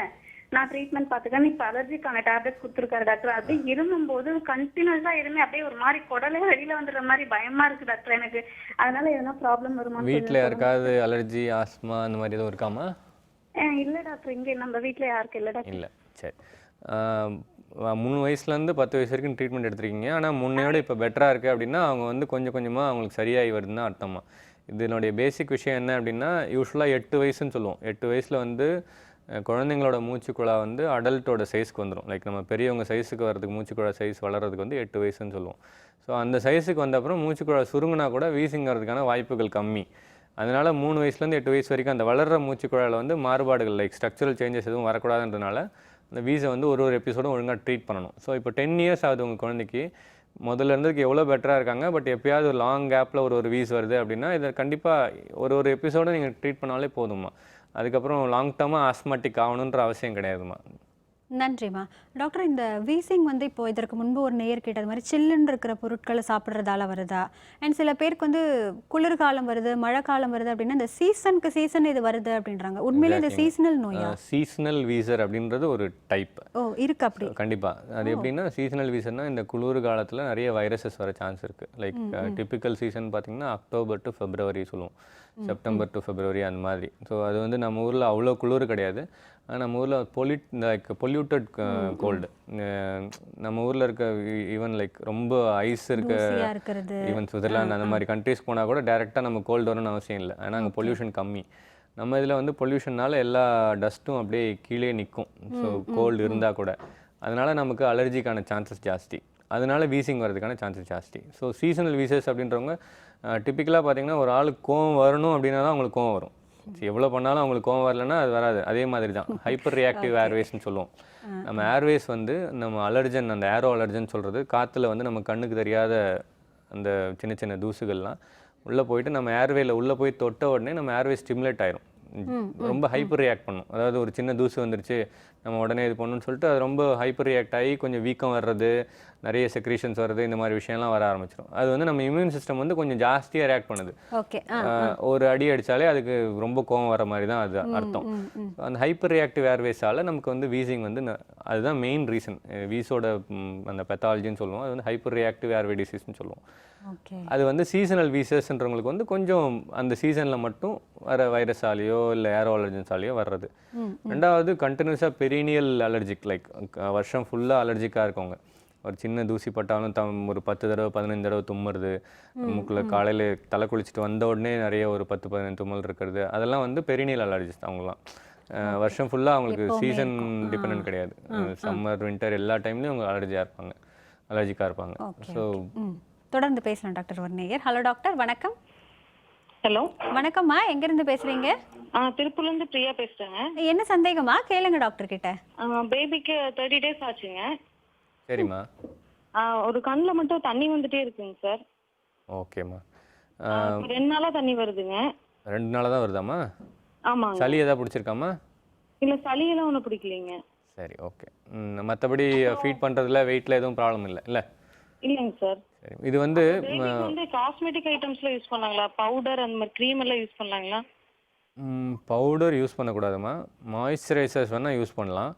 நான் ட்ரீட்மெண்ட் பார்த்துக்கேன். இப்போ அலர்ஜிக்கான டேப்லெட்ஸ் கொடுத்துருக்காரு டாக்டர். அப்படி இருமும்போது கண்டினியூஸா இருமே அப்படியே ஒரு மாதிரி குடலே வெளியில வந்துடுற மாதிரி பயமா இருக்கு டாக்டர் எனக்கு. அதனால எதனா ப்ராப்ளம் வருமா? வீட்டில் யாருக்காவது அலர்ஜி ஆஸ்மா அந்த மாதிரி எதுவும் இருக்காமா? இல்லை டாக்டர், இங்கே நம்ம வீட்டில் யாருக்கு இல்லை டாக்டர். இல்லை. சரி, 3 வயசுலேருந்து 10 வயசு வரைக்கும் ட்ரீட்மெண்ட் எடுத்துருக்கீங்க. ஆனால் முன்னையோட இப்போ பெட்டராக இருக்குது அப்படின்னா அவங்க வந்து கொஞ்சம் கொஞ்சமாக அவங்களுக்கு சரியாகி வருதுன்னு தான் அர்த்தமா. இதனுடைய பேசிக் விஷயம் என்ன அப்படின்னா, யூஸ்வலாக 8 வயசுன்னு சொல்லுவோம். 8 வயசில் வந்து குழந்தைங்களோட மூச்சுக்குழா வந்து அடல்ட்டோட சைஸ்க்கு வந்துடும். லைக் நம்ம பெரியவங்க சைஸுக்கு வரதுக்கு மூச்சுக்குழா சைஸ் வளர்கிறதுக்கு வந்து 8 வயசுன்னு சொல்லுவோம். ஸோ அந்த சைஸுக்கு வந்த அப்புறம் மூச்சுக்குழா சுருங்கினா கூட வீசிங் வரதுக்கான வாய்ப்புகள் கம்மி. அதனால் 3 வயசுலேருந்து 8 வயசு வரைக்கும் அந்த வளர்கிற மூச்சுக்குழாயில் வந்து மாறுபாடுகள் லைக் ஸ்ட்ரக்சரல் சேஞ்சஸ் எதுவும் வரக்கூடாதுன்றனால அந்த வீஸை வந்து ஒரு எபிசோடும் ஒழுங்காக ட்ரீட் பண்ணணும். ஸோ இப்போ 10 இயர்ஸ் ஆகுது உங்கள் குழந்தைக்கு. முதல்ல இருந்ததுக்கு எவ்வளோ பெட்டராக இருக்காங்க. பட் எப்போயாவது ஒரு லாங் கேப்பில் ஒரு வீஸ் வருது அப்படின்னா இதை கண்டிப்பாக ஒரு எபிசோடும் நீங்கள் ட்ரீட் பண்ணாலே போதுமா. அதுக்கப்புறம் லாங் டேர்மாக ஆஸ்மாட்டிக் ஆகணுன்ற அவசியம் கிடையாதுமா. நன்றிம்மா. டாக்டர், இந்த வீசிங் வந்து இப்போ இதற்கு முன்பு ஒரு நேயர் கேட்டது மாதிரி சில்லுன்னு இருக்கிற பொருட்களை சாப்பிட்றதால வருதா? அண்ட் சில பேருக்கு வந்து குளிர்காலம் வருது, மழை காலம் வருது அப்படின்னா இந்த சீசன் இது வருது அப்படின்றாங்க. உண்மையிலே இது சீசனல் நோயா? சீசனல் வீசர் அப்படின்றது ஒரு டைப். இருக்கு அப்படி? கண்டிப்பாக. அது எப்படின்னா சீசனல் வீசர்னா இந்த குளிர் காலத்தில் நிறைய வைரஸஸ் வர சான்ஸ் இருக்குது. லைக் டிப்பிக்கல் சீசன் பார்த்திங்கன்னா அக்டோபர் டு ஃபெப்ரவரி சொல்லுவோம், செப்டம்பர் டு ஃபெப்ரவரி அந்த மாதிரி. ஸோ அது வந்து நம்ம ஊரில் அவ்வளோ குளிர் கிடையாது. ஆனால் நம்ம ஊரில் பொல்யூட்டட் கோல்டு. நம்ம ஊரில் இருக்க ஈவன் லைக் ரொம்ப ஐஸ் இருக்க ஈவன் சுவிட்சர்லாந்து அந்த மாதிரி கண்ட்ரிஸ் போனால் கூட டேரெக்டாக நம்ம கோல்டு வரணும்னு அவசியம் இல்லை. ஏன்னா அங்கே பொல்யூஷன் கம்மி. நம்ம இதில் வந்து பொல்யூஷன்னால எல்லா டஸ்ட்டும் அப்படியே கீழே நிற்கும். ஸோ கோல்டு இருந்தால் கூட அதனால நமக்கு அலர்ஜிக்கான சான்சஸ் ஜாஸ்தி, அதனால வீசிங் வரதுக்கான சான்சஸ் ஜாஸ்தி. ஸோ சீசனல் வீசஸ் அப்படின்றவங்க டிப்பிக்கலாக பார்த்தீங்கன்னா ஒரு ஆளுக்கு கோவம் வரணும் அப்படின்னா தான் அவங்களுக்கு கோவம் வரும். எவ்வளோ பண்ணாலும் அவங்களுக்கு கோவம் வரலன்னா அது வராது. அதே மாதிரி தான் ஹைப்பர் ரியாக்டிவ் ஏர்வேஸ்ன்னு சொல்லுவோம். நம்ம ஏர்வேஸ் வந்து நம்ம அலர்ஜன், அந்த ஏரோ அலர்ஜன் சொல்கிறது, காற்றுல வந்து நம்ம கண்ணுக்கு தெரியாத அந்த சின்ன சின்ன தூசுகள்லாம் உள்ளே போயிட்டு நம்ம ஏர்வேல உள்ளே போய் தொட்ட உடனே நம்ம ஏர்வே ஸ்டிமுலேட் ஆயிரும், ரொம்ப ஹைப்பர் ரியாக்ட் பண்ணும். அதாவது ஒரு சின்ன தூசு வந்துருச்சு நம்ம உடனே இது பண்ணணும்னு சொல்லிட்டு அது ரொம்ப ஹைப்பர் ரியாக்ட் ஆகி கொஞ்சம் வீக்கம் வர்றது, நிறைய செக்ரீஷன்ஸ் வர்றது, இந்த மாதிரி விஷயம்லாம் வர ஆரம்பிச்சிடும். அது வந்து நம்ம இம்யூன் சிஸ்டம் வந்து கொஞ்சம் ஜாஸ்தியாக ரியாக்ட் பண்ணுது. ஒரு அடி அடித்தாலே அதுக்கு ரொம்ப கோவம் வர மாதிரி தான் அது அர்த்தம். அந்த ஹைப்பர் ரியாக்டிவ் ஏர்வேஸால் நமக்கு வந்து வீசிங் வந்து அதுதான் மெயின் ரீசன். வீஸோட அந்த பெத்தாலஜின்னு சொல்லுவோம். அது வந்து ஹைப்பர் ரியாக்டிவ் ஏர்வே டிசீஸ்ன்னு சொல்லுவோம். அது வந்து சீசனல் வீசஸ்ன்றவங்களுக்கு வந்து கொஞ்சம் அந்த சீசனில் மட்டும் வர வைரஸாலேயோ இல்லை ஏரோ அலர்ஜன்ஸாலேயோ வர்றது. ரெண்டாவது கண்டினியூஸாக பெரினியல் அலர்ஜிக், லைக் வருஷம் ஃபுல்லாக அலர்ஜிக்காக இருக்கவங்க, ஒரு சின்ன தூசி பட்டாலும் ஒரு 10 தடவை 15 தடவை தும்முறது, மூக்கில் காலையில் தலை குளிச்சுட்டு வந்த உடனே நிறைய ஒரு 10-15 தும்மல் இருக்கிறது, அதெல்லாம் வந்து பெரினியல் அலர்ஜிஸ்ட். அவங்களாம் வருஷம் ஃபுல்லாக அவங்களுக்கு சீசன் டிபெண்ட் கிடையாது. சம்மர் வின்டர் எல்லா டைம்லையும் அவங்க அலர்ஜிக்காக இருப்பாங்க. ஸோ தொடர்ந்து பேசலாம் டாக்டர். ஒரு நேயர். ஹலோ டாக்டர், வணக்கம். ஹலோ வணக்கம்மா, எங்கிருந்து பேசுறீங்க? திருப்பூர்ல இருந்து பிரியா பேசுறேங்க. என்ன சந்தேகமா கேளுங்க டாக்டர் கிட்ட. பேபிக்கு 30 days ஆச்சுங்க. சரிம்மா. ஒரு கண்ணுல மட்டும் தண்ணி வந்துட்டே இருக்குங்க சார். ஓகேம்மா. 2 நாளா தண்ணி வருதுங்க. 2 நாளா தான் வருதாம்மா? ஆமாங்க. சளி ஏதாவது பிடிச்சிருக்காமா? இல்ல, சளியெல்லாம் ஒன்றும் பிடிக்கலைங்க. சரி, ஓகே. மற்றபடி ஃபீட் பண்ணுறதுல வெயிட்டில் எதுவும் ப்ராப்ளம் இல்லை? இல்லைங்க சார். சரி, இது வந்து காஸ்மெட்டிக் ஐட்டம்ஸ்ல யூஸ் பண்ணலாங்களா? பவுடர் அந்த மாதிரி க்ரீம் எல்லாம் யூஸ் பண்ணலாங்களா? பவுடர் யூஸ் பண்ணக்கூடாதுமா. மாய்ஸ்சரைசர்ஸ் வேணால் யூஸ் பண்ணலாம்.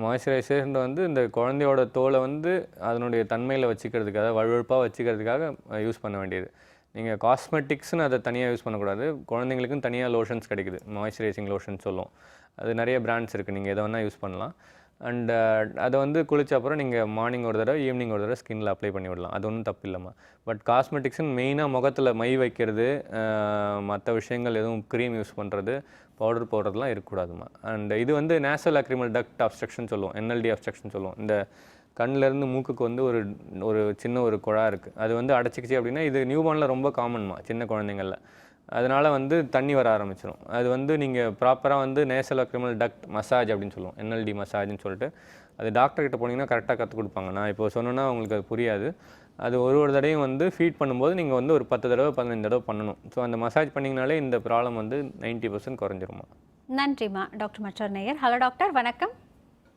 மாய்ஸ்சரைசர் வந்து இந்த குழந்தையோட தோலை வந்து அதனுடைய தன்மையில் வச்சுக்கிறதுக்காக, வழுவழுப்பாக வச்சுக்கிறதுக்காக யூஸ் பண்ண வேண்டியது. நீங்கள் காஸ்மெட்டிக்ஸ்னு அதை தனியாக யூஸ் பண்ணக்கூடாது. குழந்தைங்களுக்கும் தனியாக லோஷன்ஸ் கிடைக்குது, மாய்ஸ்சரைசிங் லோஷன் சொல்லுவோம். அது நிறைய பிராண்ட்ஸ் இருக்குது, நீங்கள் எதை வேணால் யூஸ் பண்ணலாம். அண்ட் அதை வந்து குளிச்ச அப்புறம் நீங்கள் மார்னிங் ஒரு தடவை ஈவினிங் ஒரு தடவை ஸ்கின்னில் அப்ளை பண்ணி விடலாம். அது ஒன்றும் தப்பு இல்லைம்மா. பட் காஸ்மெட்டிக்ஸ்னு மெயினாக முகத்தில் மை வைக்கிறது, மற்ற விஷயங்கள் எதுவும் க்ரீம் யூஸ் பண்ணுறது, பவுடர் போடுறதுலாம் இருக்கக்கூடாதுமா. அண்ட் இது வந்து நேசல் அக்ரிமல் டக்ட் அப்ஸ்ட்ரக்ஷன் சொல்லுவோம், NLD அப்ஸ்ட்ரக்ஷன் சொல்லுவோம். இந்த கண்ணிலேருந்து மூக்குக்கு வந்து ஒரு சின்ன ஒரு குழா இருக்குது, அது வந்து அடைச்சிக்கிச்சு அப்படின்னா, இது நியூபார்னில் ரொம்ப காமன்மா சின்ன குழந்தைங்களில். அதனால் வந்து தண்ணி வர ஆரம்பிச்சிடும். அது வந்து நீங்கள் ப்ராப்பராக வந்து நேசல் அக்ரிமல் டக்ட் மசாஜ் அப்படின்னு சொல்லுவோம், NLD மசாஜ்னு சொல்லிட்டு. அது டாக்டர்கிட்ட போனீங்கன்னா கரெக்டாக கற்றுக் கொடுப்பாங்க. நான் இப்போ சொன்னேன்னா உங்களுக்கு அது புரியாது. அது ஒரு தடவையும் வந்து ஃபீட் பண்ணும்போது நீங்கள் வந்து ஒரு 10 தடவை 15 தடவை பண்ணணும். ஸோ அந்த மசாஜ் பண்ணிங்கனாலே இந்த ப்ராப்ளம் வந்து 90% குறைஞ்சிருமா. நன்றிம்மா. டாக்டர் மற்றொரு நேயர். ஹலோ டாக்டர், வணக்கம்.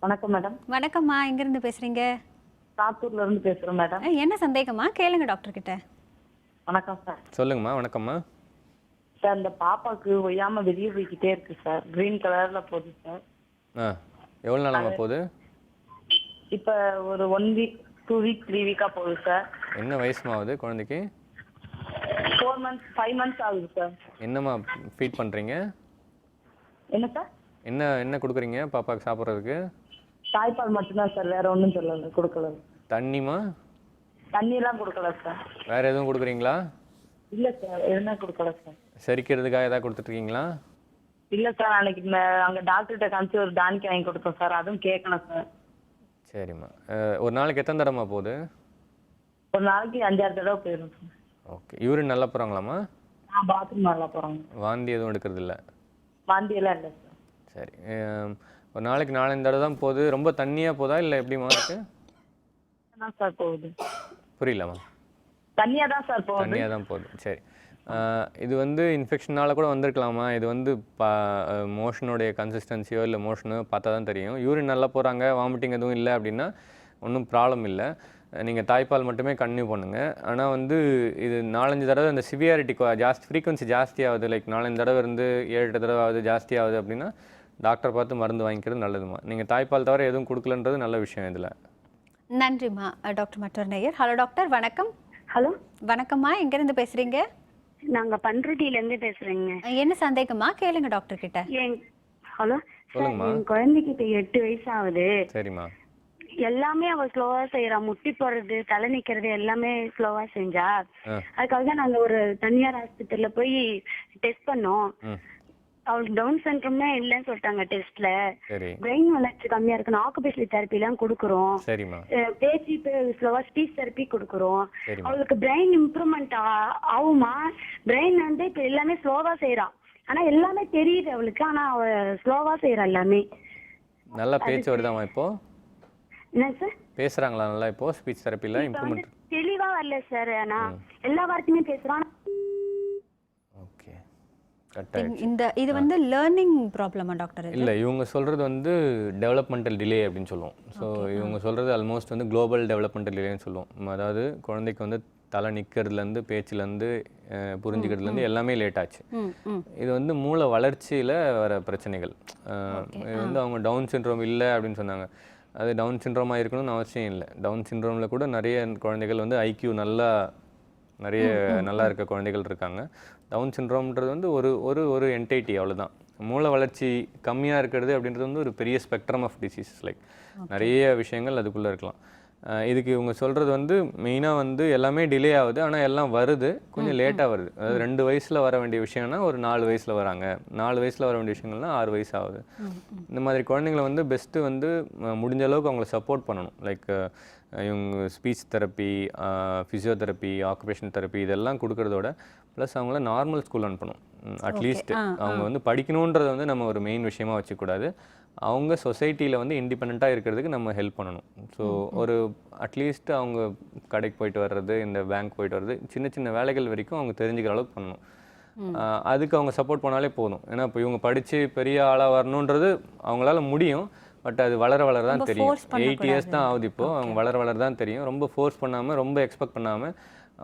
வணக்கம் மேடம். வணக்கம்மா, எங்கிருந்து பேசுறீங்க? சாத்தூர்ல இருந்து பேசுறேன் மேடம். என்ன சந்தேகமா கேளுங்க டாக்டர் கிட்ட. வணக்கம் சார். சொல்லுங்கம்மா. வணக்கம்மா. சார், இந்த பாப்பாக்கு ஒய்யாம வெளியே போய்கிட்டே இருக்கு சார், கிரீன் கலர்ல போகுது சார். எவ்வளோ நாளாக போகுது? இப்போ ஒரு 1 week 2 week 3 week-ஆ போகுது சார். என்ன வயசுமா ஆகுது குழந்தைக்கு? 4 months 5 months ஆகுது சார். என்னம்மா ஃபீட் பண்ணுறீங்க? என்ன சார்? என்ன கொடுக்குறீங்க பாப்பாவுக்கு சாப்பிட்றதுக்கு? தாய்ப்பால் மட்டும்தான் சார், வேற ஒன்றும் சொல்லல, கொடுக்கல. தண்ணிமா? தண்ணியெல்லாம் கொடுக்கல சார். வேற எதுவும் கொடுக்குறீங்களா? இல்ல சார், எதுவுமே கொடுக்கல சார். சரிக்கிறதுக்காக ஏதாவது கொடுத்துட்ருக்கீங்களா? இல்ல சார், அன்னைக்கு அங்கே டாக்டர்கிட்ட காமிச்சு ஒரு டானிக் வாங்கி கொடுத்தோம் சார், அதுவும் கேட்கல சார். சரிம்மா. ஒரு நாளைக்கு எத்தனை தடவைமா போகுது? ஒரு நாளைக்கு 5-6 தடவை போயிடும் சார். ஓகே. யூரின் நல்லா போகிறாங்களாம்மா? பாத்ரூம் நல்லா போகிறாங்க. வாந்தி எதுவும் எடுக்கிறது இல்லை? வாந்தியெல்லாம் இல்லை சார். சரி. ஒரு நாளைக்கு 4-5 தடவை தான் போகுது. ரொம்ப தண்ணியாக போதா இல்லை எப்படிமா இருக்கு? சார் போகுது. புரியலம்மா. தண்ணியாக தான் சார் போகுது. தண்ணியாக தான் போகுது. சரி. இது வந்து இன்ஃபெக்ஷனால் கூட வந்திருக்கலாமா? இது வந்து மோஷனுடைய கன்சிஸ்டன்சியோ இல்லை மோஷனோ பார்த்தா தான் தெரியும். யூரின் நல்லா போகிறாங்க, வாமிட்டிங் எதுவும் இல்லை அப்படின்னா ஒன்றும் ப்ராப்ளம் இல்லை. நீங்கள் தாய்ப்பால் மட்டுமே கன்டினியூ பண்ணுங்கள். ஆனால் வந்து இது 4-5 தடவை அந்த சிவியாரிட்டி ஃப்ரீக்வன்சி ஜாஸ்தியாகுது, லைக் 4-5 தடவை இருந்து 7-8 தடவை ஆகுது, ஜாஸ்தியாகுது அப்படின்னா டாக்டர் பார்த்து மருந்து வாங்கிக்கிறது நல்லதுமா. நீங்கள் தாய்ப்பால் தவிர எதுவும் கொடுக்கலன்றது நல்ல விஷயம் இதில். நன்றிம்மா. டாக்டர் மற்றொரு நேயர். ஹலோ டாக்டர், வணக்கம். ஹலோ வணக்கம்மா, எங்கிருந்து பேசுறீங்க? நாங்க பண்ருட்டில இருந்து பேசுறேங்க. என்ன சந்தேகமா கேளுங்க டாக்டர் கிட்ட. ஹலோ, சொல்லுங்கம்மா. என் குழந்தைக்கு இப்போ 8 வயசு ஆகுது. சரிம்மா. எல்லாமே அவ ஸ்லோவா செய்யறா, முட்டி போடுறது, தலை நிக்கிறது எல்லாமே ஸ்லோவா செஞ்சா. அதுக்காக தான் நாங்க ஒரு தனியார் ஆஸ்பத்திரியில போய் டெஸ்ட் பண்ணோம். அவளுக்கு டவுன் சிண்ட்ரோம்னா இல்லைன்னு சொல்லிட்டாங்க டெஸ்ட்ல. சரி பிரெயின் வளர்ச்சி கம்மியா இருக்குன்னு ஆக்குபேஷனல் தெரப்பி எல்லாம் கொடுக்குறோம். சரிம்மா பேச்சு ஸ்லோவா ஸ்பீச் தெரப்பி கொடுக்குறோம். சரிம்மா அவளுக்கு பிரெயின் இம்ப்ரூவ்மெண்ட் ஆகுமா? பிரெயின் வந்து இப்ப எல்லாமே ஸ்லோவா செய்யறான். ஆனா எல்லாமே தெரியுது அவளுக்கு. ஆனா அவ ஸ்லோவா செய்யறா எல்லாமே. நல்லா பேச்சு வருதாம்மா இப்போ? என்ன சார் பேசுகிறாங்களா நல்லா இப்போ ஸ்பீச் தெரப்பியில் இப்ப வந்து இம்ப்ரூவ்மெண்ட்? தெளிவா வரல சார். ஆனா எல்லா வார்த்தையுமே பேசுறான். ஓகே கரெக்டாக. இது வந்து லேர்னிங் ப்ராப்ளமா டாக்டர்? இல்லை, இவங்க சொல்கிறது வந்து டெவலப்மெண்டல் டிலே அப்படின்னு சொல்லுவோம். ஸோ இவங்க சொல்கிறது ஆல்மோஸ்ட் வந்து குளோபல் டெவலப்மெண்டல் டிலேன்னு சொல்லுவோம். அதாவது குழந்தைக்கு வந்து தலை நிற்கிறதுலேருந்து பேச்சுலேருந்து புரிஞ்சுக்கிறதுலேருந்து எல்லாமே லேட் ஆச்சு. இது வந்து மூளை வளர்ச்சியில் வர பிரச்சனைகள். இது வந்து அவங்க டவுன் சிண்ட்ரோம் இல்லை அப்படின்னு சொன்னாங்க. அது டவுன் சிண்ட்ரோமாக இருக்கணும்னு அவசியம் இல்லை. டவுன் சிண்ட்ரோமில் கூட நிறைய குழந்தைகள் வந்து ஐக்யூ நல்லா இருக்க குழந்தைகள் இருக்காங்க. டவுன் சிண்ட்ரோம்ன்றது வந்து ஒரு என்டைட்டி, அவ்வளோதான். மூளை வளர்ச்சி கம்மியாக இருக்கிறது அப்படின்றது வந்து ஒரு பெரிய ஸ்பெக்ட்ரம் ஆஃப் டிசீசஸ், லைக் நிறைய விஷயங்கள் அதுக்குள்ளே இருக்கலாம். இதுக்கு இவங்க சொல்கிறது வந்து மெயினாக வந்து எல்லாமே டிலே ஆகுது, ஆனால் எல்லாம் வருது, கொஞ்சம் லேட்டாக வருது. அதாவது 2 வயசில் வர வேண்டிய விஷயம்னா ஒரு 4 வயசில் வராங்க, 4 வயசில் வர வேண்டிய விஷயங்கள்னா 6 வயசு ஆகுது. இந்த மாதிரி குழந்தைங்களை வந்து பெஸ்ட்டு வந்து முடிஞ்ச அளவுக்கு அவங்கள சப்போர்ட் பண்ணணும். லைக் இவங்க speech therapy, physiotherapy, occupation therapy இதெல்லாம் கொடுக்குறதோட ப்ளஸ் அவங்கள நார்மல் ஸ்கூல் அனுப்பணும். அட்லீஸ்ட் அவங்க வந்து படிக்கணுன்றதை வந்து நம்ம ஒரு மெயின் விஷயமா வச்சுக்கூடாது. அவங்க சொசைட்டியில் வந்து இண்டிபெண்ட்டாக இருக்கிறதுக்கு நம்ம ஹெல்ப் பண்ணணும். ஸோ ஒரு அட்லீஸ்ட் அவங்க கடைக்கு போயிட்டு வர்றது, இந்த பேங்க் போயிட்டு வர்றது, சின்ன சின்ன வேலைகள் வரைக்கும் அவங்க தெரிஞ்சுக்கிற அளவுக்கு பண்ணணும். அதுக்கு அவங்க சப்போர்ட் பண்ணாலே போதும். ஏன்னா இப்போ இவங்க படித்து பெரிய ஆளாக வரணுன்றது அவங்களால முடியும். பட் அது வளர தான் தெரியும். 8 இயர்ஸ் தான் ஆகுது இப்போது. அவங்க வளர தான் தெரியும். ரொம்ப ஃபோர்ஸ் பண்ணாமல், ரொம்ப எக்ஸ்பெக்ட் பண்ணாமல்,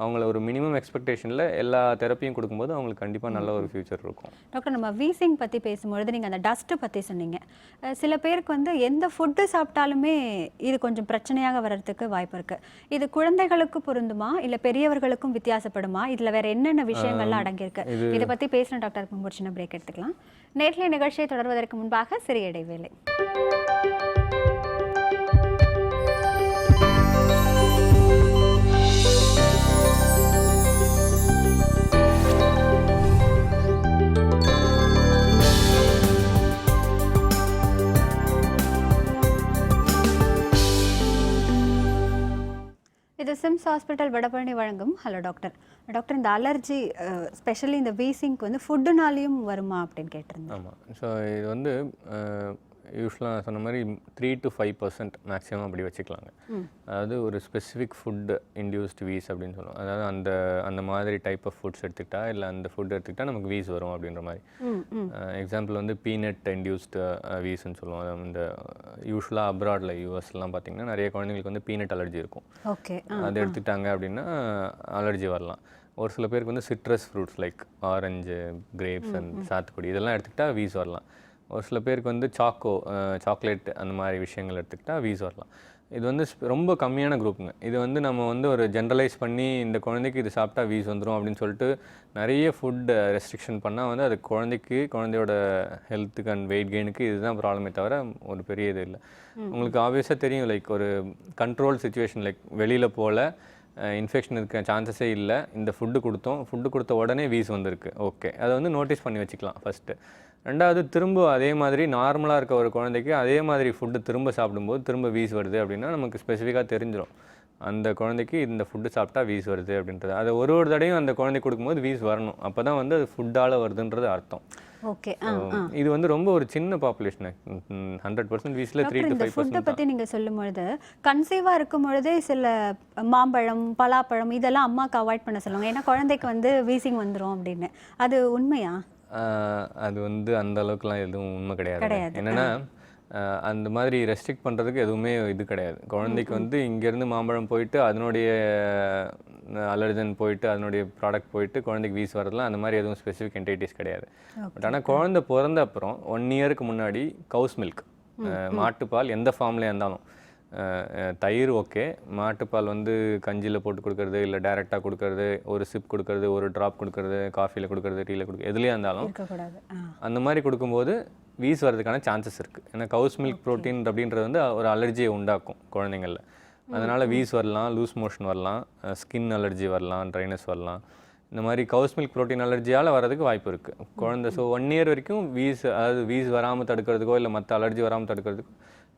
அவங்கள ஒரு மினிமம் எக்ஸ்பெக்டேஷனில் எல்லா தெரப்பியும் கொடுக்கும்போது அவங்களுக்கு கண்டிப்பாக நல்ல ஒரு ஃபியூச்சர் இருக்கும். டாக்டர், நம்ம வீசிங் பற்றி பேசும்பொழுது நீங்கள் அந்த டஸ்ட்டு பற்றி சொன்னீங்க. சில பேருக்கு வந்து எந்த ஃபுட்டு சாப்பிட்டாலுமே இது கொஞ்சம் பிரச்சனையாக வர்றதுக்கு வாய்ப்பு இருக்குது. இது குழந்தைகளுக்கு பொருந்துமா இல்லை பெரியவர்களுக்கும் வித்தியாசப்படுமா? இதில் வேறு என்னென்ன விஷயங்கள்லாம் அடங்கியிருக்கு? இதை பற்றி பேசின டாக்டர் ஒரு சின்ன பிரேக் எடுத்துக்கலாம். நேர்களை நிகழ்ச்சியை தொடர்வதற்கு முன்பாக சிறிய இடைவேளை. இது சிம்ஸ் ஹாஸ்பிட்டல் வடபழனி வழங்கும் ஹலோ டாக்டர். டாக்டர், இந்த அலர்ஜி ஸ்பெஷலி இந்த வீசிங்க்கு வந்து ஃபுட்டுனாலையும் வருமா அப்படின்னு கேட்டிருந்தேன். ஆமாம். ஸோ இது வந்து யூஸ்வலாக சொன்ன மாதிரி 3 to 5% மேக்ஸிமம் அப்படி வச்சுக்கலாங்க. அதாவது ஒரு ஸ்பெசிஃபிக் ஃபுட் இன்டியூஸ்டு வீஸ் அப்படின்னு சொல்லுவோம். அதாவது அந்த மாதிரி டைப் ஆஃப் ஃபுட்ஸ் எடுத்துக்கிட்டா இல்லை அந்த ஃபுட் எடுத்துக்கிட்டால் நமக்கு வீஸ் வரும் அப்படின்ற மாதிரி. எக்ஸாம்பிள் வந்து பீனட் இன்டியூஸ்டு வீஸ்ன்னு சொல்லுவோம். அது இந்த யூஸ்வலாக அப்ராடில் யூஎஸ்லாம் பார்த்திங்கன்னா நிறைய குழந்தைங்களுக்கு வந்து பீனட் அலர்ஜி இருக்கும். ஓகே, அது எடுத்துக்கிட்டாங்க அப்படின்னா அலர்ஜி வரலாம். ஒரு சில பேருக்கு வந்து citrus fruits like orange, grapes and சாத்துக்குடி இதெல்லாம் எடுத்துக்கிட்டால் வீஸ் வரலாம். ஒரு சில பேருக்கு வந்து சாக்லேட் அந்த மாதிரி விஷயங்கள் எடுத்துக்கிட்டால் வீஸ் வரலாம். இது வந்து ரொம்ப கம்மியான குரூப்புங்க. இது வந்து நம்ம வந்து ஒரு ஜென்ரலைஸ் பண்ணி இந்த குழந்தைக்கு இது சாப்பிட்டா வீஸ் வந்துடும் அப்படின்னு சொல்லிட்டு நிறைய ஃபுட் ரெஸ்ட்ரிக்ஷன் பண்ணால் வந்து அது குழந்தையோட ஹெல்த்துக்கு அண்ட் வெயிட் கெயினுக்கு இதுதான் ப்ராப்ளமே தவிர ஒரு பெரிய இது இல்லை. உங்களுக்கு ஆப்வியஸாக தெரியும், லைக் ஒரு கண்ட்ரோல் சுச்சுவேஷன், லைக் வெளியில் போல் இன்ஃபெக்ஷன் இருக்க சான்சஸே இல்லை, இந்த ஃபுட்டு கொடுத்த உடனே வீஸ் வந்திருக்கு, ஓகே, அதை வந்து நோட்டீஸ் பண்ணி வச்சுக்கலாம் ஃபஸ்ட்டு. ரெண்டாவது, திரும்ப அதே மாதிரி நார்மலாக இருக்க ஒரு குழந்தைக்கு அதே மாதிரி ஃபுட்டு திரும்ப சாப்பிடும்போது திரும்ப வீஸ் வருது அப்படின்னா நமக்கு ஸ்பெசிஃபிக்காக தெரிஞ்சிடும் அந்த குழந்தைக்கு இந்த ஃபுட்டு சாப்பிட்டா வீஸ் வருது அப்படின்றது. அதை ஒரு தடையும் அந்த குழந்தைக்கு கொடுக்கும்போது வீஸ் வரணும். அப்போ தான் வந்து அது ஃபுட்டால் வருதுன்றது அர்த்தம். ஓகே, இது வந்து ரொம்ப ஒரு சின்ன பாப்புலேஷன். 100% வீஸில் 3 to 5%. ஃபுட்டை பற்றி நீங்கள் சொல்லும் பொழுது கன்சீவாக இருக்கும் பொழுதே சில மாம்பழம், பலாப்பழம் இதெல்லாம் அம்மாவுக்கு அவாய்ட் பண்ண சொல்லுவாங்க, ஏன்னா குழந்தைக்கு வந்து வீசிங் வந்துடும் அப்படின்னு. அது உண்மையா? அது வந்து அந்த அளவுக்குலாம் எதுவும் உண்மை கிடையாது. என்னென்னா அந்த மாதிரி ரெஸ்ட்ரிக்ட் பண்ணுறதுக்கு எதுவுமே இது கிடையாது. குழந்தைக்கு வந்து இங்கேருந்து மாம்பழம் போயிட்டு அதனுடைய அலர்ஜன் போயிட்டு அதனுடைய ப்ராடக்ட் போயிட்டு குழந்தைக்கு வீஸ் வரதுலாம் அந்த மாதிரி எதுவும் ஸ்பெசிஃபிக் என்டைட்டிஸ் கிடையாது. பட் ஆனால் குழந்தை பிறந்த அப்புறம் 1 இயருக்கு முன்னாடி கவுஸ் மில்க், மாட்டுப்பால் எந்த ஃபார்ம்லேயே இருந்தாலும், தயிர் ஓகே, மாட்டுப்பால் வந்து கஞ்சியில் போட்டு கொடுக்கறது இல்லை டைரெக்டாக கொடுக்கறது, ஒரு சிப் கொடுக்கறது, ஒரு ட்ராப் கொடுக்கறது, காஃபியில் கொடுக்கறது, டீயில் கொடுக்கறது, எதுலேயே இருந்தாலும் அந்த மாதிரி கொடுக்கும்போது வீஸ் வர்றதுக்கான சான்சஸ் இருக்குது. ஏன்னா கவுஸ் மில்க் ப்ரோட்டீன் அப்படின்றது வந்து ஒரு அலர்ஜியை உண்டாக்கும் குழந்தைங்களில். அதனால் வீஸ் வரலாம், லூஸ் மோஷன் வரலாம், ஸ்கின் அலர்ஜி வரலாம், ட்ரைனஸ் வரலாம், இந்த மாதிரி கவுஸ் மில்க் ப்ரோட்டீன் அலர்ஜியால் வரதுக்கு வாய்ப்பு இருக்குது குழந்தை. ஸோ 1 இயர் வரைக்கும் அதாவது வீஸ் வராமல் தடுக்கிறதுக்கோ இல்லை மற்ற அலர்ஜி வராமல் தடுக்கிறதுக்கோ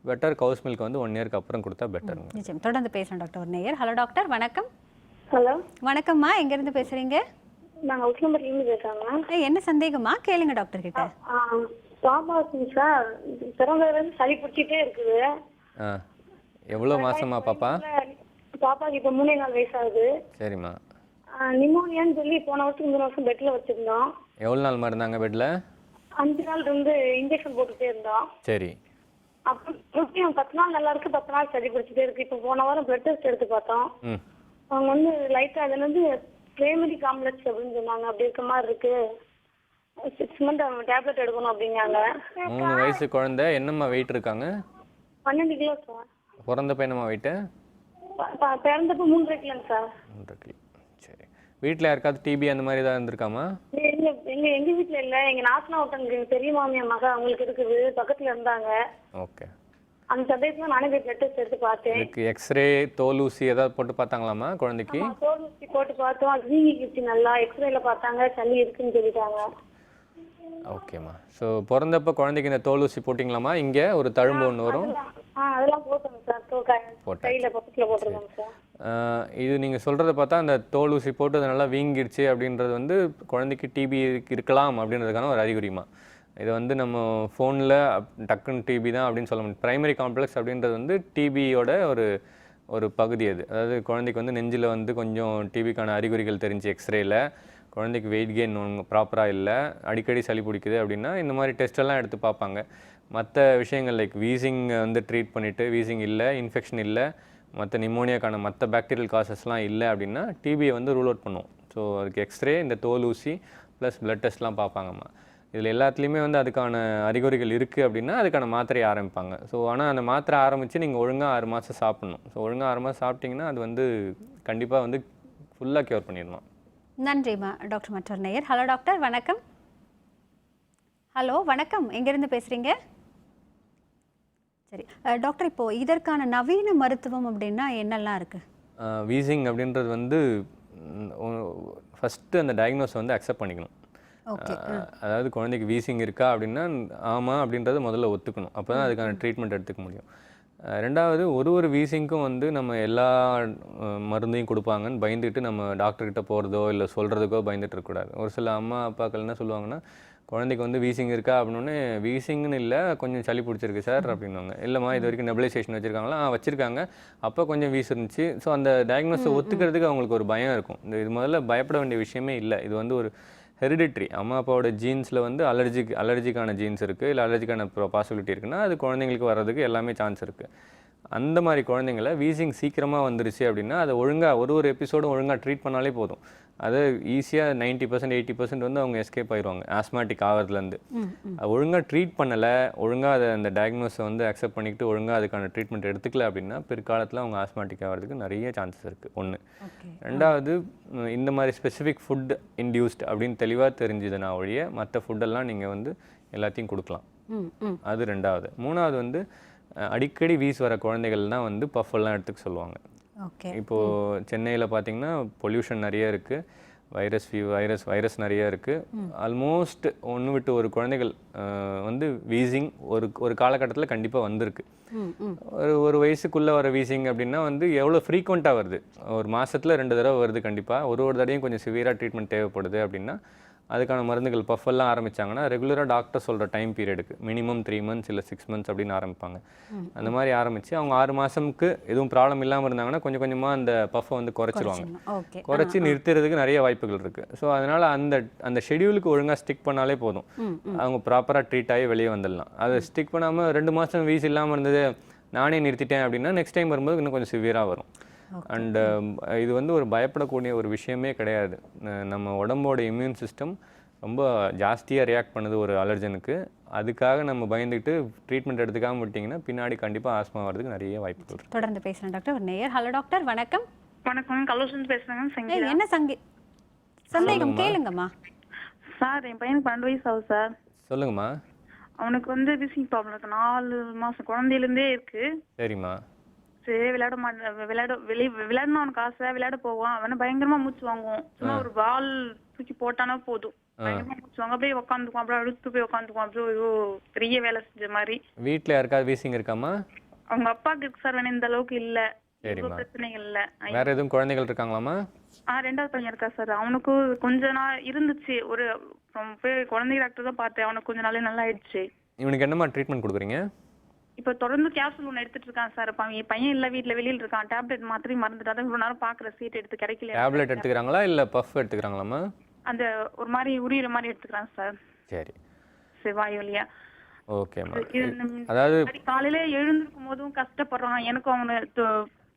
பெட்டர் கவுஸ் மில்க் வந்து 1 இயருக்கு அப்புறம் கொடுத்தா பெட்டருங்க. நிச்சயம். தொடர்ந்து பேசலாம் டாக்டர். ஒரு நேயர். ஹலோ டாக்டர், வணக்கம். ஹலோ, வணக்கம்மா, எங்கேருந்து பேசுகிறீங்க? நாங்கள் உசிலம்பட்டிலேருந்து பேசுகிறோங்க. என்ன சந்தேகமா கேளுங்க டாக்டர் கிட்ட. பாப்பாவுக்கு சார் பிறந்ததுலேருந்து சளி பிடிச்சிட்டே இருக்குது. எவ்வளோ மாசமா பாப்பா? பாப்பாக்கு இப்போ 3.4 வயசாகுது. சரிம்மா. நிமோனியான்னு சொல்லி போன வருஷம் 3 வருஷம் பெட்ல வச்சிருந்தோம். எவ்வளோ நாள்மா இருந்தாங்க பெட்டில்? 5 நாள் இருந்து இன்ஜெக்ஷன் போட்டுட்டே இருந்தோம். சரி. அப்புறம் 10 நாள் நல்லா இருக்கு, 10 நாள் சளி பிடிச்சிட்டே இருக்கு. இப்போ போன வாரம் பிளட் டெஸ்ட் எடுத்து பார்த்தோம். அவங்க வந்து லைட்டா அதுல இருந்து பிரைமரி காம்ப்ளெக்ஸ் அப்படின்னு சொன்னாங்க. அப்படி இருக்க மாதிரி இருக்கு. 6 மந்த் டேப்லெட் எடுக்கணும் அப்படிங்காங்க. 3 வயசு குழந்தை. என்னம்மா வெயிட் இருக்காங்க? 12 கிலோ சார். பிறந்தப்ப என்னம்மா வெயிட்டு? பிறந்தப்ப 3.5 கிலோ சார். 3.5 கிலோ. சரி. வீட்டில் யாருக்காவது டிபி அந்த மாதிரி ஏதாவது இருந்திருக்காமா? எங்க வீட்டுல இல்ல, எங்க நாத்தனா ஒருத்தவங்க பெரிய மாமியா மக அவங்களுக்கு இருக்குது, பக்கத்துல இருந்தாங்க. ஓகே. அந்த சமயத்துல நானே பிளட் டெஸ்ட் எடுத்து பார்த்தேன். இதுக்கு எக்ஸ்ரே தோல் ஊசி ஏதாவது போட்டு பார்த்தாங்களாமா குழந்தைக்கு? தோல் ஊசி போட்டு பார்த்தோம். அது வீங்கிடுச்சு நல்லா. எக்ஸ்ரேல பார்த்தாங்க சளி இருக்குன்னு சொல்லிட்டாங்க. ஓகேம்மா. ஸோ பிறந்தப்ப குழந்தைக்கு இந்த தோல் ஊசி போட்டிங்களாமா? இங்கே ஒரு தழும்பு ஒன்று வரும். அதெல்லாம் போட்டோங்க சார். கையில பக்கத்துல போட்டுருக்காங்க சார். இது நீங்கள் சொல்கிறத பார்த்தா அந்த தோல் ஊசி போட்டு அது நல்லா வீங்கிடுச்சு அப்படின்றது வந்து குழந்தைக்கு டிபி இருக்கலாம் அப்படின்றதுக்கான ஒரு அறிகுறிமா. இது வந்து நம்ம ஃபோனில் டக்குன்னு டிபி தான் அப்படின்னு சொல்ல முடியும். ப்ரைமரி காம்ப்ளெக்ஸ் அப்படின்றது வந்து டிபியோட ஒரு பகுதி. அது அதாவது குழந்தைக்கு வந்து நெஞ்சில் வந்து கொஞ்சம் டிபிக்கான அறிகுறிகள் தெரிஞ்சு எக்ஸ்ரேயில் குழந்தைக்கு வெயிட் கெயின் ப்ராப்பராக இல்லை, அடிக்கடி சளி பிடிக்குது அப்படின்னா இந்த மாதிரி டெஸ்ட்டெல்லாம் எடுத்து பார்ப்பாங்க. மற்ற விஷயங்கள் லைக் வீசிங் வந்து ட்ரீட் பண்ணிவிட்டு வீசிங் இல்லை, இன்ஃபெக்ஷன் இல்லை, மற்ற நிமோனியாக்கான மற்ற பாக்டீரியல் காசஸ்லாம் இல்லை அப்படின்னா டிபியை வந்து ரூல் அவுட் பண்ணுவோம். ஸோ அதுக்கு எக்ஸ்ரே, இந்த தோல் ஊசி ப்ளஸ் பிளட் டெஸ்ட்லாம் பார்ப்பாங்கம்மா. இதில் எல்லாத்துலேயுமே வந்து அதுக்கான அறிகுறிகள் இருக்குது அப்படின்னா அதுக்கான மாத்திரையை ஆரம்பிப்பாங்க. ஸோ ஆனால் அந்த மாத்திரை ஆரம்பித்து நீங்கள் ஒழுங்காக 6 மாதம் சாப்பிட்ணும். ஸோ ஒழுங்காக 6 மாதம் சாப்பிட்டிங்கன்னா அது வந்து கண்டிப்பாக வந்து ஃபுல்லாக க்யூர் பண்ணிடணும். நன்றிம்மா டாக்டர். மற்றொரு நேயர். ஹலோ டாக்டர், வணக்கம். ஹலோ வணக்கம், எங்கேருந்து பேசுகிறீங்க? சரி டாக்டர், இப்போது இதற்கான நவீன மருத்துவம் அப்படின்னா என்னெல்லாம் இருக்குது? வீசிங் அப்படின்றது வந்து ஃபஸ்ட்டு அந்த டயக்னோஸை வந்து அக்செப்ட் பண்ணிக்கணும். அதாவது குழந்தைக்கு வீசிங் இருக்கா அப்படின்னா ஆமாம் அப்படின்றத முதல்ல ஒத்துக்கணும். அப்போ தான் அதுக்கான ட்ரீட்மெண்ட் எடுத்துக்க முடியும். ரெண்டாவது ஒரு வீசிங்க்கும் வந்து நம்ம எல்லா மருந்தையும் கொடுப்பாங்கன்னு பயந்துட்டு நம்ம டாக்டர்கிட்ட போகிறதோ இல்லை சொல்கிறதுக்கோ பயந்துட்டு இருக்கக்கூடாது. ஒரு சில அம்மா அப்பாக்கள் என்ன சொல்லுவாங்கன்னா, குழந்தைக்கு வந்து வீசிங் இருக்கா அப்படின்னே வீசிங்னு இல்லை கொஞ்சம் சளி பிடிச்சிருக்கு சார் அப்படின்வாங்க. இல்லைம்மா இது வரைக்கும் நெபுலைசேஷன் வச்சுருக்காங்களா? வச்சுருக்காங்க, அப்போ கொஞ்சம் வீஸ் இருந்துச்சு. ஸோ அந்த டயக்னோஸை ஒத்துக்கிறதுக்கு அவங்களுக்கு ஒரு பயம் இருக்கும். இது முதல்ல பயப்பட வேண்டிய விஷயமே இல்லை. இது வந்து ஒரு ஹெரிடிட்ரி. அம்மா அப்பாவோட ஜீன்ஸில் வந்து அலர்ஜிக்கான ஜீன்ஸ் இருக்குது, இல்லை அலர்ஜிக்கான பாசிபிலிட்டி இருக்குன்னா அது குழந்தைங்களுக்கு வர்றதுக்கு எல்லாமே சான்ஸ் இருக்குது. அந்த மாதிரி குழந்தைங்கள வீசிங் சீக்கிரமாக வந்துருச்சு அப்படின்னா அதை ஒழுங்காக ஒரு எபிசோடும் ஒழுங்காக ட்ரீட் பண்ணாலே போதும். அது ஈஸியாக 90% 80% வந்து அவங்க எஸ்கேப் ஆயிடுவாங்க ஆஸ்மாட்டிக் ஆகிறதுலேருந்து. ஒழுங்காக ட்ரீட் பண்ணலை, ஒழுங்காக அதை அந்த டயக்னோஸை வந்து அக்செப்ட் பண்ணிக்கிட்டு ஒழுங்காக அதுக்கான ட்ரீட்மெண்ட் எடுத்துக்கல அப்படின்னா பிற்காலத்தில் அவங்க ஆஸ்மாட்டிக் ஆகிறதுக்கு நிறைய சான்சஸ் இருக்குது. ஒன்று. ரெண்டாவது, இந்த மாதிரி ஸ்பெசிஃபிக் ஃபுட் இன்டியூஸ்ட் அப்படின்னு தெளிவாக தெரிஞ்சுதுன்னா ஒழிய மற்ற ஃபுட்டெல்லாம் நீங்கள் வந்து எல்லாத்தையும் கொடுக்கலாம். அது ரெண்டாவது. மூணாவது வந்து அடிக்கடி வீஸ் வர குழந்தைகள்னால் வந்து பஃபெல்லாம் எடுத்துக்க சொல்லுவாங்க. இப்போது சென்னையில் பார்த்திங்கன்னா பொல்யூஷன் நிறைய இருக்குது, வைரஸ் நிறைய இருக்குது. ஆல்மோஸ்ட் ஒன்று விட்டு ஒரு குழந்தைகள் வந்து வீசிங் ஒரு காலகட்டத்தில் கண்டிப்பாக வந்திருக்கு. ஒரு வயசுக்குள்ளே வர வீசிங் அப்படின்னா வந்து எவ்வளோ ஃப்ரீக்வெண்ட்டாக வருது, ஒரு மாதத்தில் 2 தடவை வருது கண்டிப்பாக. ஒரு தடவையும் கொஞ்சம் சிவியராக ட்ரீட்மெண்ட் தேவைப்படுது அப்படின்னா அதுக்கான மருந்துகள் பஃபெல்லாம் ஆரம்பித்தாங்கன்னா ரெகுலராக டாக்டர் சொல்கிற டைம் பீரியடுக்கு மினிமம் 3 months இல்லை 6 months அப்படின்னு ஆரம்பிப்பாங்க. அந்த மாதிரி ஆரம்பித்து அவங்க 6 மாதத்துக்கு எதுவும் ப்ராப்ளம் இல்லாமல் இருந்தாங்கன்னா கொஞ்சம் கொஞ்சமாக அந்த பஃபை வந்து குறைச்சிருவாங்க. குறைச்சி நிறுத்துறதுக்கு நிறைய வாய்ப்புகள் இருக்குது. ஸோ அதனால் அந்த ஷெடியூலுக்கு ஒழுங்காக ஸ்டிக் பண்ணாலே போதும், அவங்க ப்ராப்பராக ட்ரீட் ஆகி வெளியே வந்துடலாம். அதை ஸ்டிக் பண்ணாமல் 2 மாதம் வீஸ் இல்லாமல் இருந்தது நானே நிறுத்திட்டேன் அப்படின்னா நெக்ஸ்ட் டைம் வரும்போது இன்னும் கொஞ்சம் சிவியராக வரும். அண்டு இது வந்து ஒரு பயப்படக்கூடிய ஒரு விஷயமே கிடையாது. நம்ம உடம்போட இம்யூன் சிஸ்டம் ரொம்ப ஜாஸ்தியாக ரியாக்ட் பண்ணுது ஒரு அலர்ஜனுக்கு. அதுக்காக நம்ம பயந்துட்டு ட்ரீட்மெண்ட் எடுத்துக்காமல் விட்டிங்கன்னா பின்னாடி கண்டிப்பாக ஆஸ்மா வரதுக்கு நிறைய வாய்ப்புகள் இருக்குது. தொடர்ந்து பேசுகிறேன் டாக்டர். ஒரு நேயர். ஹலோ டாக்டர், வணக்கம். வணக்கம், கலோஷன் பேசுகிறேங்க. என்ன சந்தேகம் கேளுங்கம்மா. சார், என் பையனுக்கு 12 வயசு ஆகுது சார். ஆரம்பிச்சிருச்சு. விளையாட மாட்டேன். விளையாடணும் அவனுக்கு ஆசை. விளையாட போவான். அவனை பயங்கரமா மூச்சு வாங்குவோம். சும்மா ஒரு பால் தூக்கி போட்டானா போதும். பயங்கரமா மூச்சு வாங்க. அப்படியே உட்காந்துக்குவான். அப்படியே அடுத்து போய் உட்காந்துக்குவான். அப்படியே ஏதோ பெரிய வேலை செஞ்ச மாதிரி. வீட்டில் யாருக்காவது வீசிங் இருக்காமா? அவங்க அப்பாவுக்கு இருக்கு சார். இந்த அளவுக்கு இல்ல. சரிம்மா. பிரச்சனைகள் இல்ல. வேற எதுவும் குழந்தைகள் இருக்காங்களாமா? ரெண்டாவது பையன் இருக்கா சார். அவனுக்கு கொஞ்ச நாள் இருந்துச்சு. போய் குழந்தை டாக்டர் தான் பார்த்தேன். அவனுக்கு கொஞ்ச நாளே நல்லா ஆயிடுச்சு. இவனுக்கு என்னமா ட்ரீட்மெண்ட் கொடுக்குறீங்க? இப்ப தொடர்ந்து கேப்சூல் ஒன்று எடுத்துட்டு இருக்கான் சார். பையன் இல்ல, வீட்டுல வெளியில இருக்கான். டேப்லெட் மாத்திரை மறந்துட்டாதான் இவ்வளவு நேரம் பாக்குற சீட் எடுத்து கிடைக்கல. டேப்லெட் எடுத்துக்கிறாங்களா இல்ல பஃப் எடுத்துக்கிறாங்களாமா? அந்த ஒரு மாதிரி உரியிற மாதிரி எடுத்துக்கிறான் சார். சரி, செவ்வாய் வழியா. ஓகேம்மா. அதாவது காலையில எழுந்திருக்கும் போதும் கஷ்டப்படுறான். எனக்கும் அவனு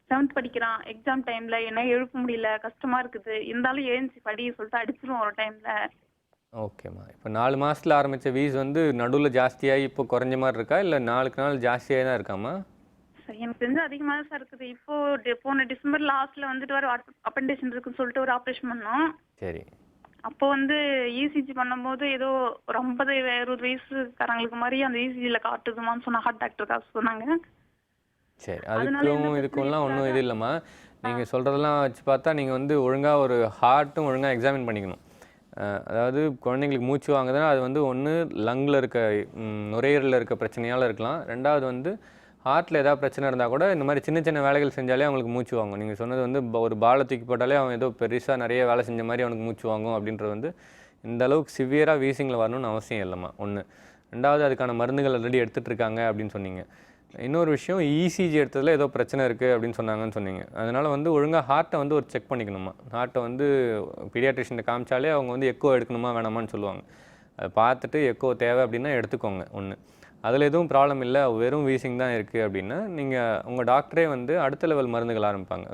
7th படிக்கிறான். எக்ஸாம் டைம்ல என்ன எழுப்ப முடியல, கஷ்டமா இருக்குது. இருந்தாலும் எழுந்துச்சு படி சொல்லிட்டு அடிச்சிருவோம் ஒரு டைம்ல. ஓகேம்மா. இப்போ 4 மாசத்துல ஆரம்பிச்ச வீஸ் வந்து நடுவில் ஜாஸ்தியாகி இப்போ குறைஞ்ச மாதிரி இருக்கா இல்லை நாளுக்கு நாள் ஜாஸ்தியாக தான் இருக்காமா? எனக்கு தெரிஞ்சு அதிகமாக தான் சார் இருக்குது. போன டிசம்பர் லாஸ்ட்ல வந்துட்டு வர அப்பெண்டிஷன் இருக்குன்னு சொல்லிட்டு ஒரு ஆப்ரேஷன் பண்ணோம். சரி. அப்போ வந்து இசிஜி பண்ணும்போது ஏதோ ஒரு 50-60 வயசுக்காரங்களுக்கு மாதிரி அந்த இசிஜியில் காட்டுதுமான்னு சொன்ன ஹார்ட் டாக்டர் சொன்னாங்க. சரி, அதுக்கும் இதுக்கும்லாம் ஒன்றும் இது இல்லைம்மா. நீங்கள் சொல்கிறதெல்லாம் வச்சு பார்த்தா நீங்கள் வந்து ஒழுங்காக ஒரு ஹார்ட்டும் ஒழுங்காக எக்ஸாமின் பண்ணிக்கணும். அதாவது குழந்தைங்களுக்கு மூச்சு வாங்குதுன்னா அது வந்து ஒன்று லங்கில் இருக்க நுரையீரலில் இருக்க பிரச்சனையால் இருக்கலாம். ரெண்டாவது வந்து ஹார்ட்டில் ஏதாவது பிரச்சனை இருந்தால் கூட இந்த மாதிரி சின்ன சின்ன வேலைகள் செஞ்சாலே அவங்களுக்கு மூச்சு வாங்கும். நீங்கள் சொன்னது வந்து ஒரு பாலை தூக்கி போட்டாலே அவன் ஏதோ பெருசாக நிறைய வேலை செஞ்ச மாதிரி அவனுக்கு மூச்சு வாங்கும் அப்படின்றது வந்து இந்த அளவுக்கு சிவியராக வீசிங்கில் வரணும்னு அவசியம் இல்லைம்மா. ஒன்று. ரெண்டாவது அதுக்கான மருந்துகள் ஆல்ரெடி எடுத்துகிட்டு இருக்காங்க அப்படின்னு சொன்னீங்க. இன்னொரு விஷயம் இசிஜி எடுத்ததில் ஏதோ பிரச்சனை இருக்குது அப்படின்னு சொன்னாங்கன்னு சொன்னீங்க. அதனால் வந்து ஒழுங்காக ஹார்ட்டை வந்து ஒரு செக் பண்ணிக்கணுமா. ஹார்ட்டை வந்து பீடியாட்ரிஷியனை காமிச்சாலே அவங்க வந்து எக்கோ எடுக்கணுமா வேணாமான்னு சொல்லுவாங்க. அதை பார்த்துட்டு எக்கோ தேவை அப்படின்னா எடுத்துக்கோங்க. ஒன்று. அதில் எதுவும் ப்ராப்ளம் இல்லை, வெறும் வீசிங் தான் இருக்குது அப்படின்னா நீங்கள் உங்கள் டாக்டரே வந்து அடுத்த லெவல் மருந்துகள் ஆரம்பிப்பாங்க.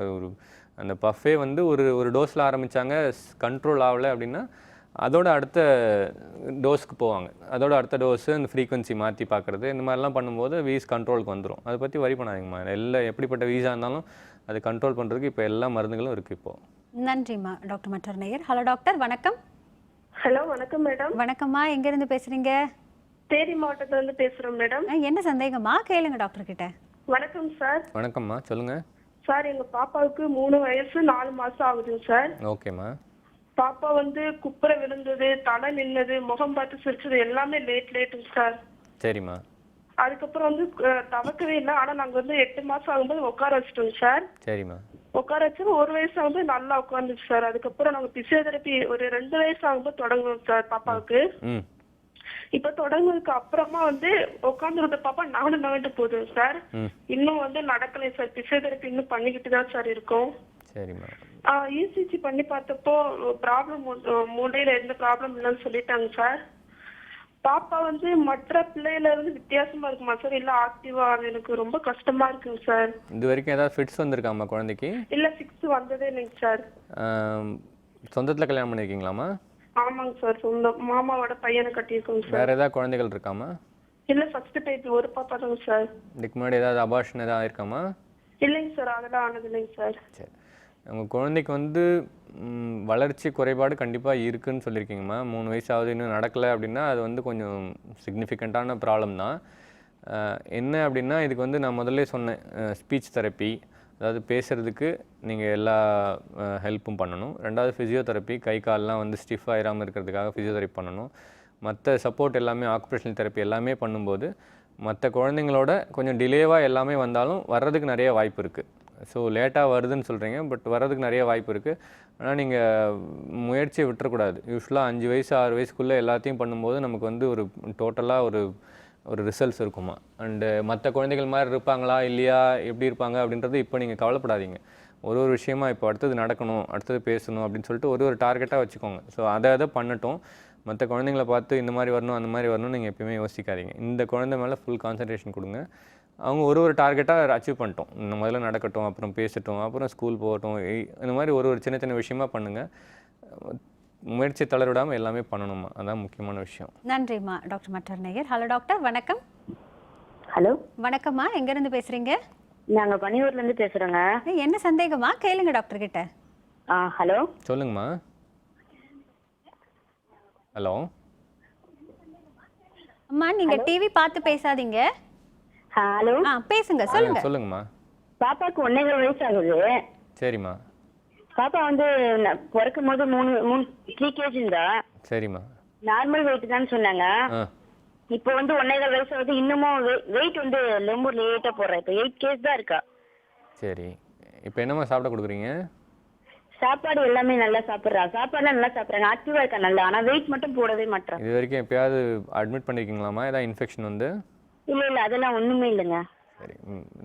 அந்த பஃபே வந்து ஒரு டோஸில் ஆரம்பித்தாங்க, கண்ட்ரோல் ஆகலை அப்படின்னா அதோட அடுத்த டோஸ்க்கு போவாங்க. அதோட அடுத்த டோஸு அந்த ஃப்ரீக்வன்சி மாற்றி பார்க்குறது, இந்த மாதிரிலாம் பண்ணும்போது வீஸ் கண்ட்ரோலுக்கு வந்துடும். அதை பற்றி வரி பண்ணாதீங்கம்மா. எல்லாம் எப்படிப்பட்ட வீஸாக இருந்தாலும் அது கண்ட்ரோல் பண்ணுறதுக்கு இப்போ எல்லா மருந்துகளும் இருக்குது இப்போது. நன்றிம்மா. டாக்டர் மற்றொரு நேயர். ஹலோ டாக்டர், வணக்கம். ஹலோ, வணக்கம் மேடம். வணக்கம்மா. எங்கேருந்து பேசுகிறீங்க? தேனி மாவட்டத்துல இருந்து பேசுறோம் மேடம். என்ன சந்தேகமா கேளுங்க டாக்டர் கிட்ட. வணக்கம் சார். வணக்கம்மா, சொல்லுங்க. சார், எங்க பாப்பாவுக்கு 3 வயசு 4 மாசம் ஆகுதுங்க சார். ஓகேம்மா. பாப்பா வந்து குப்புற விழுந்தது, தலை நின்னது, முகம் பார்த்து சிரிச்சது எல்லாமே லேட்டுங்க சார். சரிம்மா. அதுக்கப்புறம் வந்து தவக்கவே இல்லை. ஆனா நாங்க வந்து 8 மாசம் ஆகும்போது உட்கார வச்சிட்டோம் சார். சரிம்மா. உட்கார வச்சு 1 வயசு ஆகும்போது நல்லா உட்காந்துச்சு சார். அதுக்கப்புறம் நாங்க பிசியோதெரபி ஒரு 2 வயசு ஆகும்போது தொடங்குவோம் சார் பாப்பாவுக்கு. இப்ப தொடங்குனதுக்கு அப்புறமா வந்து உட்காந்துருந்த பாப்பா நகண்டு போதும் சார். இன்னும் வந்து நடக்கலை சார். பிசியோதெரபி இன்னும் பண்ணிக்கிட்டு தான் சார் இருக்கோம். சரிம்மா. இசிஜி பண்ணி பார்த்தப்போ ப்ராப்ளம் மூளையில எந்த ப்ராப்ளம் இல்லைன்னு சொல்லிட்டாங்க சார். பாப்பா வந்து மற்ற பிள்ளையில இருந்து வித்தியாசமா இருக்குமா சார்? இல்ல ஆக்டிவா? எனக்கு ரொம்ப கஷ்டமா இருக்குங்க சார். இது வரைக்கும் ஏதாவது ஃபிட்ஸ் வந்திருக்காமா குழந்தைக்கு? இல்ல, 6 வந்ததே இல்லைங்க சார். சொந்தத்தில் கல்யாணம் பண்ணியிருக்கீங்களாமா? ஆமாங்க சார், சொந்த மாமாவோட பையனை கட்டியிருக்கோங்க சார். வேற ஏதாவது குழந்தைகள் இருக்காமா? இல்ல, ஃபர்ஸ்ட் டைப் ஒரு பாப்பா தாங்க சார். இதுக்கு முன்னாடி ஏதாவது அபார்ஷன் ஏதாவது ஆயிருக்காமா? இல்லைங்க சார், அதெல்லாம் ஆனது இல்லைங்க சார். சரி, உங்கள் குழந்தைக்கு வந்து வளர்ச்சி குறைபாடு கண்டிப்பாக இருக்குதுன்னு சொல்லியிருக்கீங்கம்மா. 3 வயசு ஆகுது, இன்னும் நடக்கலை அப்படின்னா அது வந்து கொஞ்சம் சிக்னிஃபிகண்ட்டான ப்ராப்ளம் தான். என்ன அப்படின்னா இதுக்கு வந்து நான் முதல்ல சொன்னேன், ஸ்பீச் தெரப்பி, அதாவது பேசுகிறதுக்கு நீங்கள் எல்லா ஹெல்ப்பும் பண்ணணும். ரெண்டாவது ஃபிசியோதெரப்பி, கை கால்லாம் வந்து ஸ்டிஃப் ஆகிராமல் இருக்கிறதுக்காக ஃபிசியோதெரப்பி பண்ணணும். மற்ற சப்போர்ட் எல்லாமே ஆக்குபேஷனல் தெரப்பி எல்லாமே பண்ணும்போது மற்ற குழந்தைங்களோட கொஞ்சம் டிலேவாக எல்லாமே வந்தாலும் வர்றதுக்கு நிறைய வாய்ப்பு இருக்குது. ஸோ லேட்டாக வருதுன்னு சொல்கிறீங்க, பட் வர்றதுக்கு நிறைய வாய்ப்பு இருக்குது. ஆனால் நீங்கள் முயற்சியை விட்டுறக்கூடாது. யூஸ்வலாக 5 வயசு 6 வயசுக்குள்ளே எல்லாத்தையும் பண்ணும்போது நமக்கு வந்து ஒரு டோட்டலாக ஒரு ரிசல்ட்ஸ் இருக்குமா. அண்டு மற்ற குழந்தைகள் மாதிரி இருப்பாங்களா இல்லையா, எப்படி இருப்பாங்க அப்படின்றது இப்போ நீங்கள் கவலைப்படாதீங்க. ஒரு விஷயமா இப்போ அடுத்தது நடக்கணும், அடுத்தது பேசணும் அப்படின்னு சொல்லிட்டு ஒரு டார்கெட்டாக வச்சுக்கோங்க. ஸோ அதை பண்ணட்டும். மற்ற குழந்தைங்கள பார்த்து இந்த மாதிரி வரணும் அந்த மாதிரி வரணும்னு நீங்கள் எப்பயுமே யோசிக்காதீங்க. இந்த குழந்தை மேலே ஃபுல் கான்சன்ட்ரேஷன் கொடுங்க. அவங்க ஒரு டார்கெட்டாக அச்சீவ் பண்ணிட்டோம். இந்த முதல்ல நடக்கட்டும், அப்புறம் பேசட்டும், அப்புறம் ஸ்கூல் போகட்டும், இந்த மாதிரி ஒரு சின்ன சின்ன விஷயமா பண்ணுங்கள். முயற்சி தளர்விடாமல் எல்லாமே பண்ணணுமா, அதான் முக்கியமான விஷயம். நன்றிம்மா. டாக்டர் மற்றொரு நேயர். ஹலோ டாக்டர், வணக்கம். ஹலோ, வணக்கம்மா. எங்கேருந்து பேசுகிறீங்க? நாங்கள் பனியூர்லேருந்து பேசுகிறோங்க. என்ன சந்தேகமா கேளுங்க டாக்டர் கிட்ட. ஹலோ, சொல்லுங்கம்மா. ஹலோ அம்மா, நீங்கள் டிவி பார்த்து பேசாதீங்க. ஹலோ, பேசுங்க, சொல்லுங்க. சொல்லுங்கம்மா. பாப்பாக்கு 1.25 வயசு ஆகுது. சரிம்மா. பாப்பா வந்து பிறக்கும் போது 3 kg இருந்தா. சரிம்மா. நார்மல் வெயிட் தான் சொன்னாங்க. இப்போ வந்து 1.25 வயசு ஆகுது. இன்னமும் வெயிட் வந்து ரொம்ப லேட்டா போடுறா. இப்போ 8 kg தான் இருக்கா. சரி. இப்போ என்னம்மா சாப்பிட கொடுக்குறீங்க? சாப்பாடு எல்லாமே நல்லா சாப்பிட்றா. சாப்பாடுலாம் நல்லா சாப்பிட்றாங்க. ஆக்டிவா இருக்கா நல்லா. ஆனா வெயிட் மட்டும் போடவே மாட்டா. இது வரைக்கும் எப்பயாவது அட்மிட் பண்ணிருக்கீங்களாமா? ஏதாவது இன்ஃபெக்ஷன் வந்து? இல்ல அதெல்லாம் ஒண்ணுமே இல்லைங்க. சரி.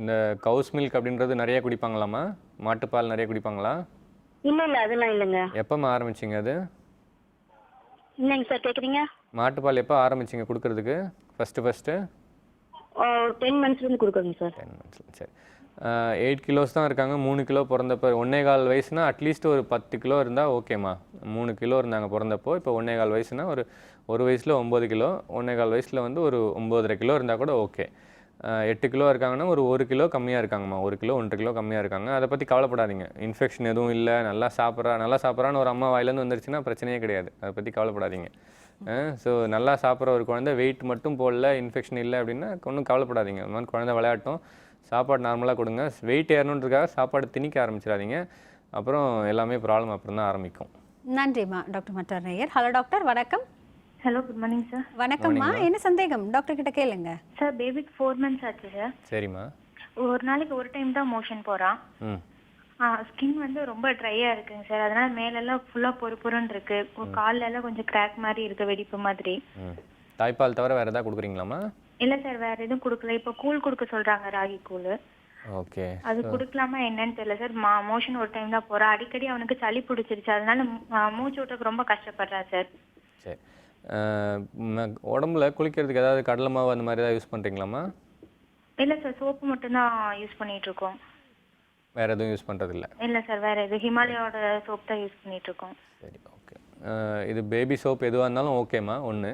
இந்த கவுஸ் மில்க் அப்படின்றது நிறைய குடிப்பாங்களாமா? மாட்டுப்பால் நிறைய குடிப்பாங்களா? இல்ல அதெல்லாம் இல்லைங்க. எப்போம்மா ஆரம்பிச்சிங்க அது? என்னங்க சார் கேக்குறீங்க? மாட்டுப்பால் எப்போ ஆரம்பிச்சிங்க கொடுக்கறதுக்கு ஃபஸ்ட்டு? 10 monthsலேருந்து கொடுக்குறேங்க சார். 10 months. சரி. 8 kilos தான் இருக்காங்க. 3 கிலோ பிறந்தப்போ 1.25 வயசுனா அட்லீஸ்ட் ஒரு 10 கிலோ இருந்தால் ஓகேம்மா. 3 கிலோ இருந்தாங்க பிறந்தப்போ. இப்போ 1.25 வயசுனா ஒரு வயசில் 9 கிலோ, 1.25 வயசில் வந்து ஒரு 9.5 கிலோ இருந்தால் கூட ஓகே. 8 கிலோ இருக்காங்கன்னா ஒரு கிலோ கம்மியாக இருக்காங்கம்மா. 1 கிலோ 1.5 கிலோ கம்மியாக இருக்காங்க. அதை பற்றி கவலைப்படாதீங்க. இன்ஃபெக்ஷன் எதுவும் இல்லை, நல்லா சாப்பிட்றான்னு ஒரு அம்மா வாயிலேருந்து வந்துருச்சுன்னா பிரச்சனையே கிடையாது. அதை பற்றி கவலைப்படாதீங்க. ஸோ நல்லா சாப்பிட்ற ஒரு குழந்தை வெயிட் மட்டும் போடல, இன்ஃபெக்ஷன் இல்லை அப்படின்னா ஒன்றும் கவலைப்படாதீங்க. அந்த மாதிரி குழந்தை விளையாட்டும், சாப்பாடு நார்மலாக கொடுங்க. வெயிட் ஏறணுன்றதுக்காக சாப்பாடு திணிக்க ஆரம்பிச்சிடாதீங்க. அப்புறம் எல்லாமே ப்ராப்ளம் அப்புறம் தான் ஆரம்பிக்கும். நன்றிம்மா டாக்டர். மற்ற நேயர். ஹலோ டாக்டர், வணக்கம். Hello, good morning sir. வணக்கம்மா. என்ன சந்தேகம் டாக்டர் கிட்ட கேளுங்க. சார், பேபிக்கு 4 months ஆச்சு சார். சரிம்மா. ஒரு நாளைக்கு ஒரு டைம் தான் மோஷன் போறான். ஸ்கின் வந்து ரொம்ப ட்ரையா இருக்குங்க சார். அதனால மேலெல்லாம் ஃபுல்லா பொறுன்னு இருக்கு. கால்ல எல்லாம் கொஞ்சம் கிராக் மாதிரி இருக்கு, வெடிப்பு மாதிரி. தாய்ப்பால் தவிர வேற ஏதாவது கொடுக்குறீங்களாமா? இல்ல சார், வேற எதுவும் கொடுக்கல. இப்போ கூழ் கொடுக்க சொல்றாங்க, ராகி கூழ். ஓகே. அது கொடுக்கலாமா என்னன்னு தெரியல சார். மோஷன் ஒரு டைம் தான் போறான். அடிக்கடி அவனுக்கு சளி பிடிச்சிருச்சு. அதனால மூச்சு விட்டுறதுக்கு ரொம்ப கஷ்டப்படுறான் சார். சரி. உடம்புல குளிக்கிறதுக்கு ஏதாவது கடலை மாவு அந்த மாதிரி ஏதாவது யூஸ் பண்ணுறீங்களாமா? இல்ல சார், சோப்பு மட்டும்தான் யூஸ் பண்ணிட்டு இருக்கோம். வேற எதுவும் யூஸ் பண்ணுறது இல்லை? இல்ல சார், வேற எதுவும் ஹிமாலயோட சோப் தான் யூஸ் பண்ணிட்டு இருக்கோம். சரி, ஓகே. இது பேபி சோப் எதுவாக இருந்தாலும் ஓகேம்மா. ஒன்று.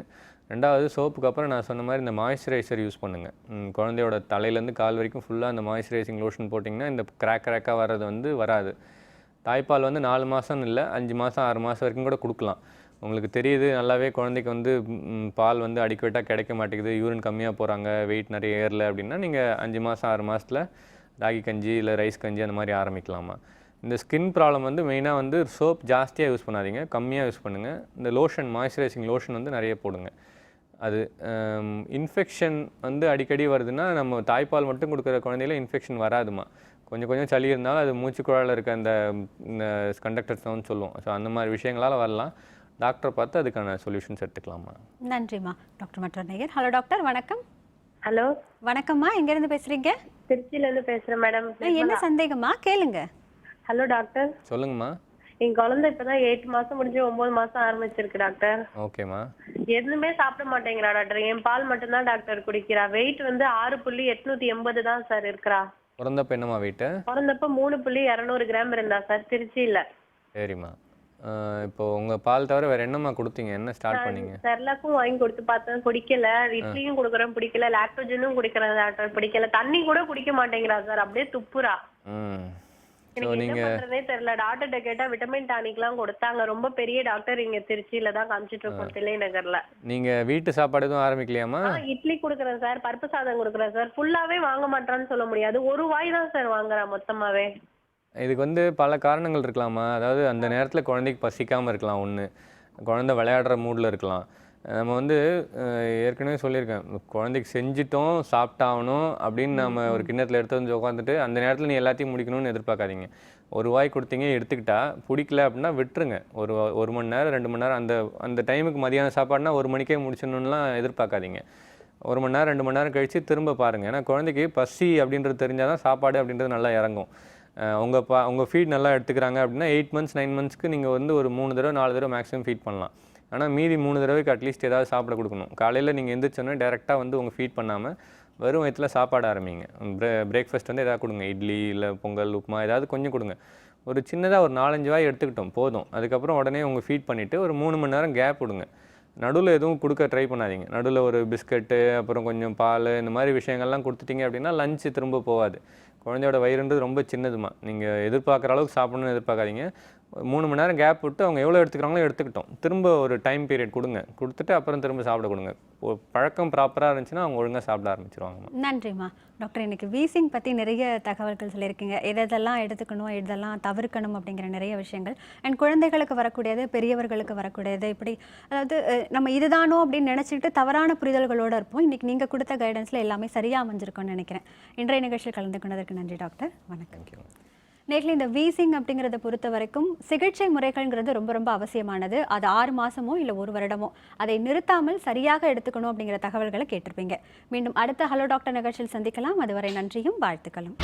ரெண்டாவது, சோப்புக்கு அப்புறம் நான் சொன்ன மாதிரி இந்த மாய்ஸ்சரைசர் யூஸ் பண்ணுங்கள். குழந்தையோட தலையிலேருந்து கால் வரைக்கும் ஃபுல்லாக இந்த மாய்ஸ்சரைசிங் லோஷன் போட்டிங்கன்னா இந்த கிராக்காக வர்றது வந்து வராது. தாய்ப்பால் வந்து 4 மாதம் இல்லை, 5 மாதம் 6 மாதம் வரைக்கும் கூட கொடுக்கலாம். உங்களுக்கு தெரியுது நல்லாவே குழந்தைக்கு வந்து பால் வந்து அடிக்கவேட்டாக கிடைக்க மாட்டேங்குது, யூரின் கம்மியாக போகிறாங்க, வெயிட் நிறைய ஏறல அப்படின்னா நீங்கள் 5 மாதம் 6 மாதத்தில் ராகி கஞ்சி இல்லை ரைஸ் கஞ்சி அந்த மாதிரி ஆரம்பிக்கலாமா. இந்த ஸ்கின் ப்ராப்ளம் வந்து மெயினாக வந்து சோப் ஜாஸ்தியாக யூஸ் பண்ணாதீங்க, கம்மியாக யூஸ் பண்ணுங்கள். இந்த லோஷன், மாய்ஸ்சரைசிங் லோஷன் வந்து நிறைய போடுங்க. அது இன்ஃபெக்ஷன் வந்து அடிக்கடி வருதுன்னா நம்ம தாய்ப்பால் மட்டும் கொடுக்குற குழந்தையில இன்ஃபெக்ஷன் வராதுமா. கொஞ்சம் சளி இருந்தாலும் அது மூச்சுக்குழாயில் இருக்க அந்த கண்டக்டர்ஸ் தான் சொல்லுவோம். ஸோ அந்த மாதிரி விஷயங்களால் வரலாம். டாக்டரை பார்த்து அதுக்கான சொல்யூஷன்ஸ் எடுத்துக்கலாமா. நன்றிம்மா டாக்டர். மற்ற நேயர். ஹலோ டாக்டர், வணக்கம். ஹலோ, வணக்கம்மா. எங்கேருந்து பேசுகிறீங்க? திருச்சியில இருந்து பேசுறேன் மேடம். என்ன சந்தேகமா கேளுங்க. Hello doctor. சொல்லுங்கம்மா. என் குழந்தை இப்பதான் 8 மாசம் முடிஞ்சு 9 மாசம் ஆரம்பிச்சிருக்கு டாக்டர். ஓகேம்மா. எதுவுமே சாப்பிட மாட்டேங்கிறா டாக்டர். என் பால் மட்டும்தான் டாக்டர் குடிக்கிறா. வெயிட் வந்து 6.880 தான் சார் இருக்கிறா. பிறந்தப்ப என்னம்மா வெயிட்டு? பிறந்தப்ப 3.200 கிராம் இருந்தா சார், திருச்சியில. சரிம்மா. இப்போ உங்க பால் தவிர வேற என்னம்மா கொடுத்தீங்க? என்ன ஸ்டார்ட் பண்ணீங்க? செர்லாக்கும் வாங்கி கொடுத்து பார்த்தேன், குடிக்கல. இட்லியும் கொடுக்குறேன், பிடிக்கல. லாக்டோஜனும் குடிக்கிறேன் டாக்டர், பிடிக்கல. தண்ணி கூட குடிக்க மாட்டேங்கிறா சார், அப்படியே துப்புரா. எனக்கு என்ன பண்றதே தெரியல. டாக்டர்கிட்ட கேட்டா விட்டமின் டானிக்லாம் கொடுத்தாங்க. ரொம்ப பெரிய டாக்டர் இங்க திருச்சியில தான் காமிச்சிட்டு இருக்கோம், தில்லை நகர்ல. நீங்க வீட்டு சாப்பாடு எதுவும் ஆரம்பிக்கலையாமா? இட்லி கொடுக்குறேன் சார், பருப்பு சாதம் கொடுக்குறேன் சார். ஃபுல்லாவே வாங்க மாட்டான்னு சொல்ல முடியாது, ஒரு வாய் தான் சார் வாங்குறா மொத்தமாவே. இதுக்கு வந்து பல காரணங்கள் இருக்கலாமா. அதாவது அந்த நேரத்தில் குழந்தைக்கு பசிக்காமல் இருக்கலாம். ஒன்று, குழந்தை விளையாடுற மூடில் இருக்கலாம். நம்ம வந்து ஏற்கனவே சொல்லியிருக்கேன், குழந்தைக்கு செஞ்சிட்டோம் சாப்பிட்டாகணும் அப்படின்னு நம்ம ஒரு கிண்ணத்தில் எடுத்து வந்து உட்காந்துட்டு அந்த நேரத்தில் நீ எல்லாத்தையும் முடிக்கணும்னு எதிர்பார்க்காதீங்க. ஒரு வாய் கொடுத்தீங்க, எடுத்துக்கிட்டா பிடிக்கல அப்படின்னா விட்டுருங்க. ஒரு மணி நேரம் 2 மணி நேரம் அந்த டைமுக்கு மதியான சாப்பாடுனா 1 மணிக்கே முடிச்சிடணும்லாம் எதிர்பார்க்காதீங்க. 1 மணி நேரம் 2 மணி நேரம் கழித்து திரும்ப பாருங்கள். ஏன்னா குழந்தைக்கு பசி அப்படின்றது தெரிஞ்சால் தான் சாப்பாடு அப்படின்றது நல்லா இறங்கும். உங்கள் ஃபீட் நல்லா எடுத்துக்கிறாங்க அப்படின்னா 8 months 9 monthsக்கு நீங்கள் வந்து ஒரு 3 தடவை 4 தடவை மேக்ஸிமம் ஃபீட் பண்ணலாம். ஆனால் மீதி 3 தடவைக்கு அட்லீஸ்ட் ஏதாவது சாப்பிட கொடுக்கணும். காலையில் நீங்கள் எந்திரிச்சோன்னே டேரெக்டாக வந்து உங்கள் ஃபீட் பண்ணாமல் வெறும் வயிற்றில் சாப்பாடு ஆரம்பிங்க. பிரேக்ஃபாஸ்ட் வந்து எதாவது கொடுங்க, இட்லி இல்லை பொங்கல் உப்புமா ஏதாவது கொஞ்சம் கொடுங்க. ஒரு சின்னதாக ஒரு 4-5 வாய் எடுத்துக்கிட்டோம் போதும். அதுக்கப்புறம் உடனே உங்கள் ஃபீட் பண்ணிவிட்டு ஒரு 3 மணி நேரம் கேப் விடுங்க. நடுவில் எதுவும் கொடுக்க ட்ரை பண்ணாதீங்க. நடுவில் ஒரு பிஸ்கட்டு அப்புறம் கொஞ்சம் பால் இந்த மாதிரி விஷயங்கள்லாம் கொடுத்துட்டீங்க அப்படின்னா லஞ்சு திரும்ப போகாது. குழந்தையோட வயிறுன்றது ரொம்ப சின்னதுமா. நீங்கள் எதிர்பார்க்குற அளவுக்கு சாப்பிடணும்னு எதிர்பார்க்காதீங்க. 3 மணி நேரம் கேப் விட்டு அவங்க எவ்வளோ எடுத்துக்கிறாங்களோ எடுத்துக்கிட்டோம். திரும்ப ஒரு டைம் பீரியட் கொடுங்க. கொடுத்துட்டு அப்புறம் திரும்ப சாப்பிட கொடுங்க. பழக்கம் ப்ராப்பராக இருந்துச்சுன்னா அவங்க ஒழுங்காக சாப்பிட ஆரம்பிச்சிருவாங்கம்மா. நன்றிம்மா. டாக்டர், இன்னைக்கு வீசிங் பற்றி நிறைய தகவல்கள் சொல்லியிருக்கீங்க. எதெல்லாம் எடுத்துக்கணும், எதெல்லாம் தவிர்க்கணும் அப்படிங்கிற நிறைய விஷயங்கள். அண்ட் குழந்தைகளுக்கு வரக்கூடியது, பெரியவர்களுக்கு வரக்கூடியது, இப்படி அதாவது நம்ம இதுதானோ அப்படின்னு நினச்சிக்கிட்டு தவறான புரிதல்களோடு இருப்போம். இன்னைக்கு நீங்கள் கொடுத்த கைடன்ஸில் எல்லாமே சரியாக அமைஞ்சிருக்கும்னு நினைக்கிறேன். இன்றைய நிகழ்ச்சியில் கலந்து கொண்டதற்கு நன்றி டாக்டர். வணக்கம். நேரில் இந்த வீசிங் அப்படிங்கிறத பொறுத்த வரைக்கும் சிகிச்சை முறைகள்ங்கிறது ரொம்ப ரொம்ப அவசியமானது. அது 6 மாதமோ இல்லை 1 வருடமோ அதை நிறுத்தாமல் சரியாக எடுத்துக்கணும் அப்படிங்கிற தகவல்களை கேட்டிருப்பீங்க. மீண்டும் அடுத்த ஹலோ டாக்டர் நிகழ்ச்சியில் சந்திக்கலாம். அதுவரை நன்றியும் வாழ்த்துக்களும்.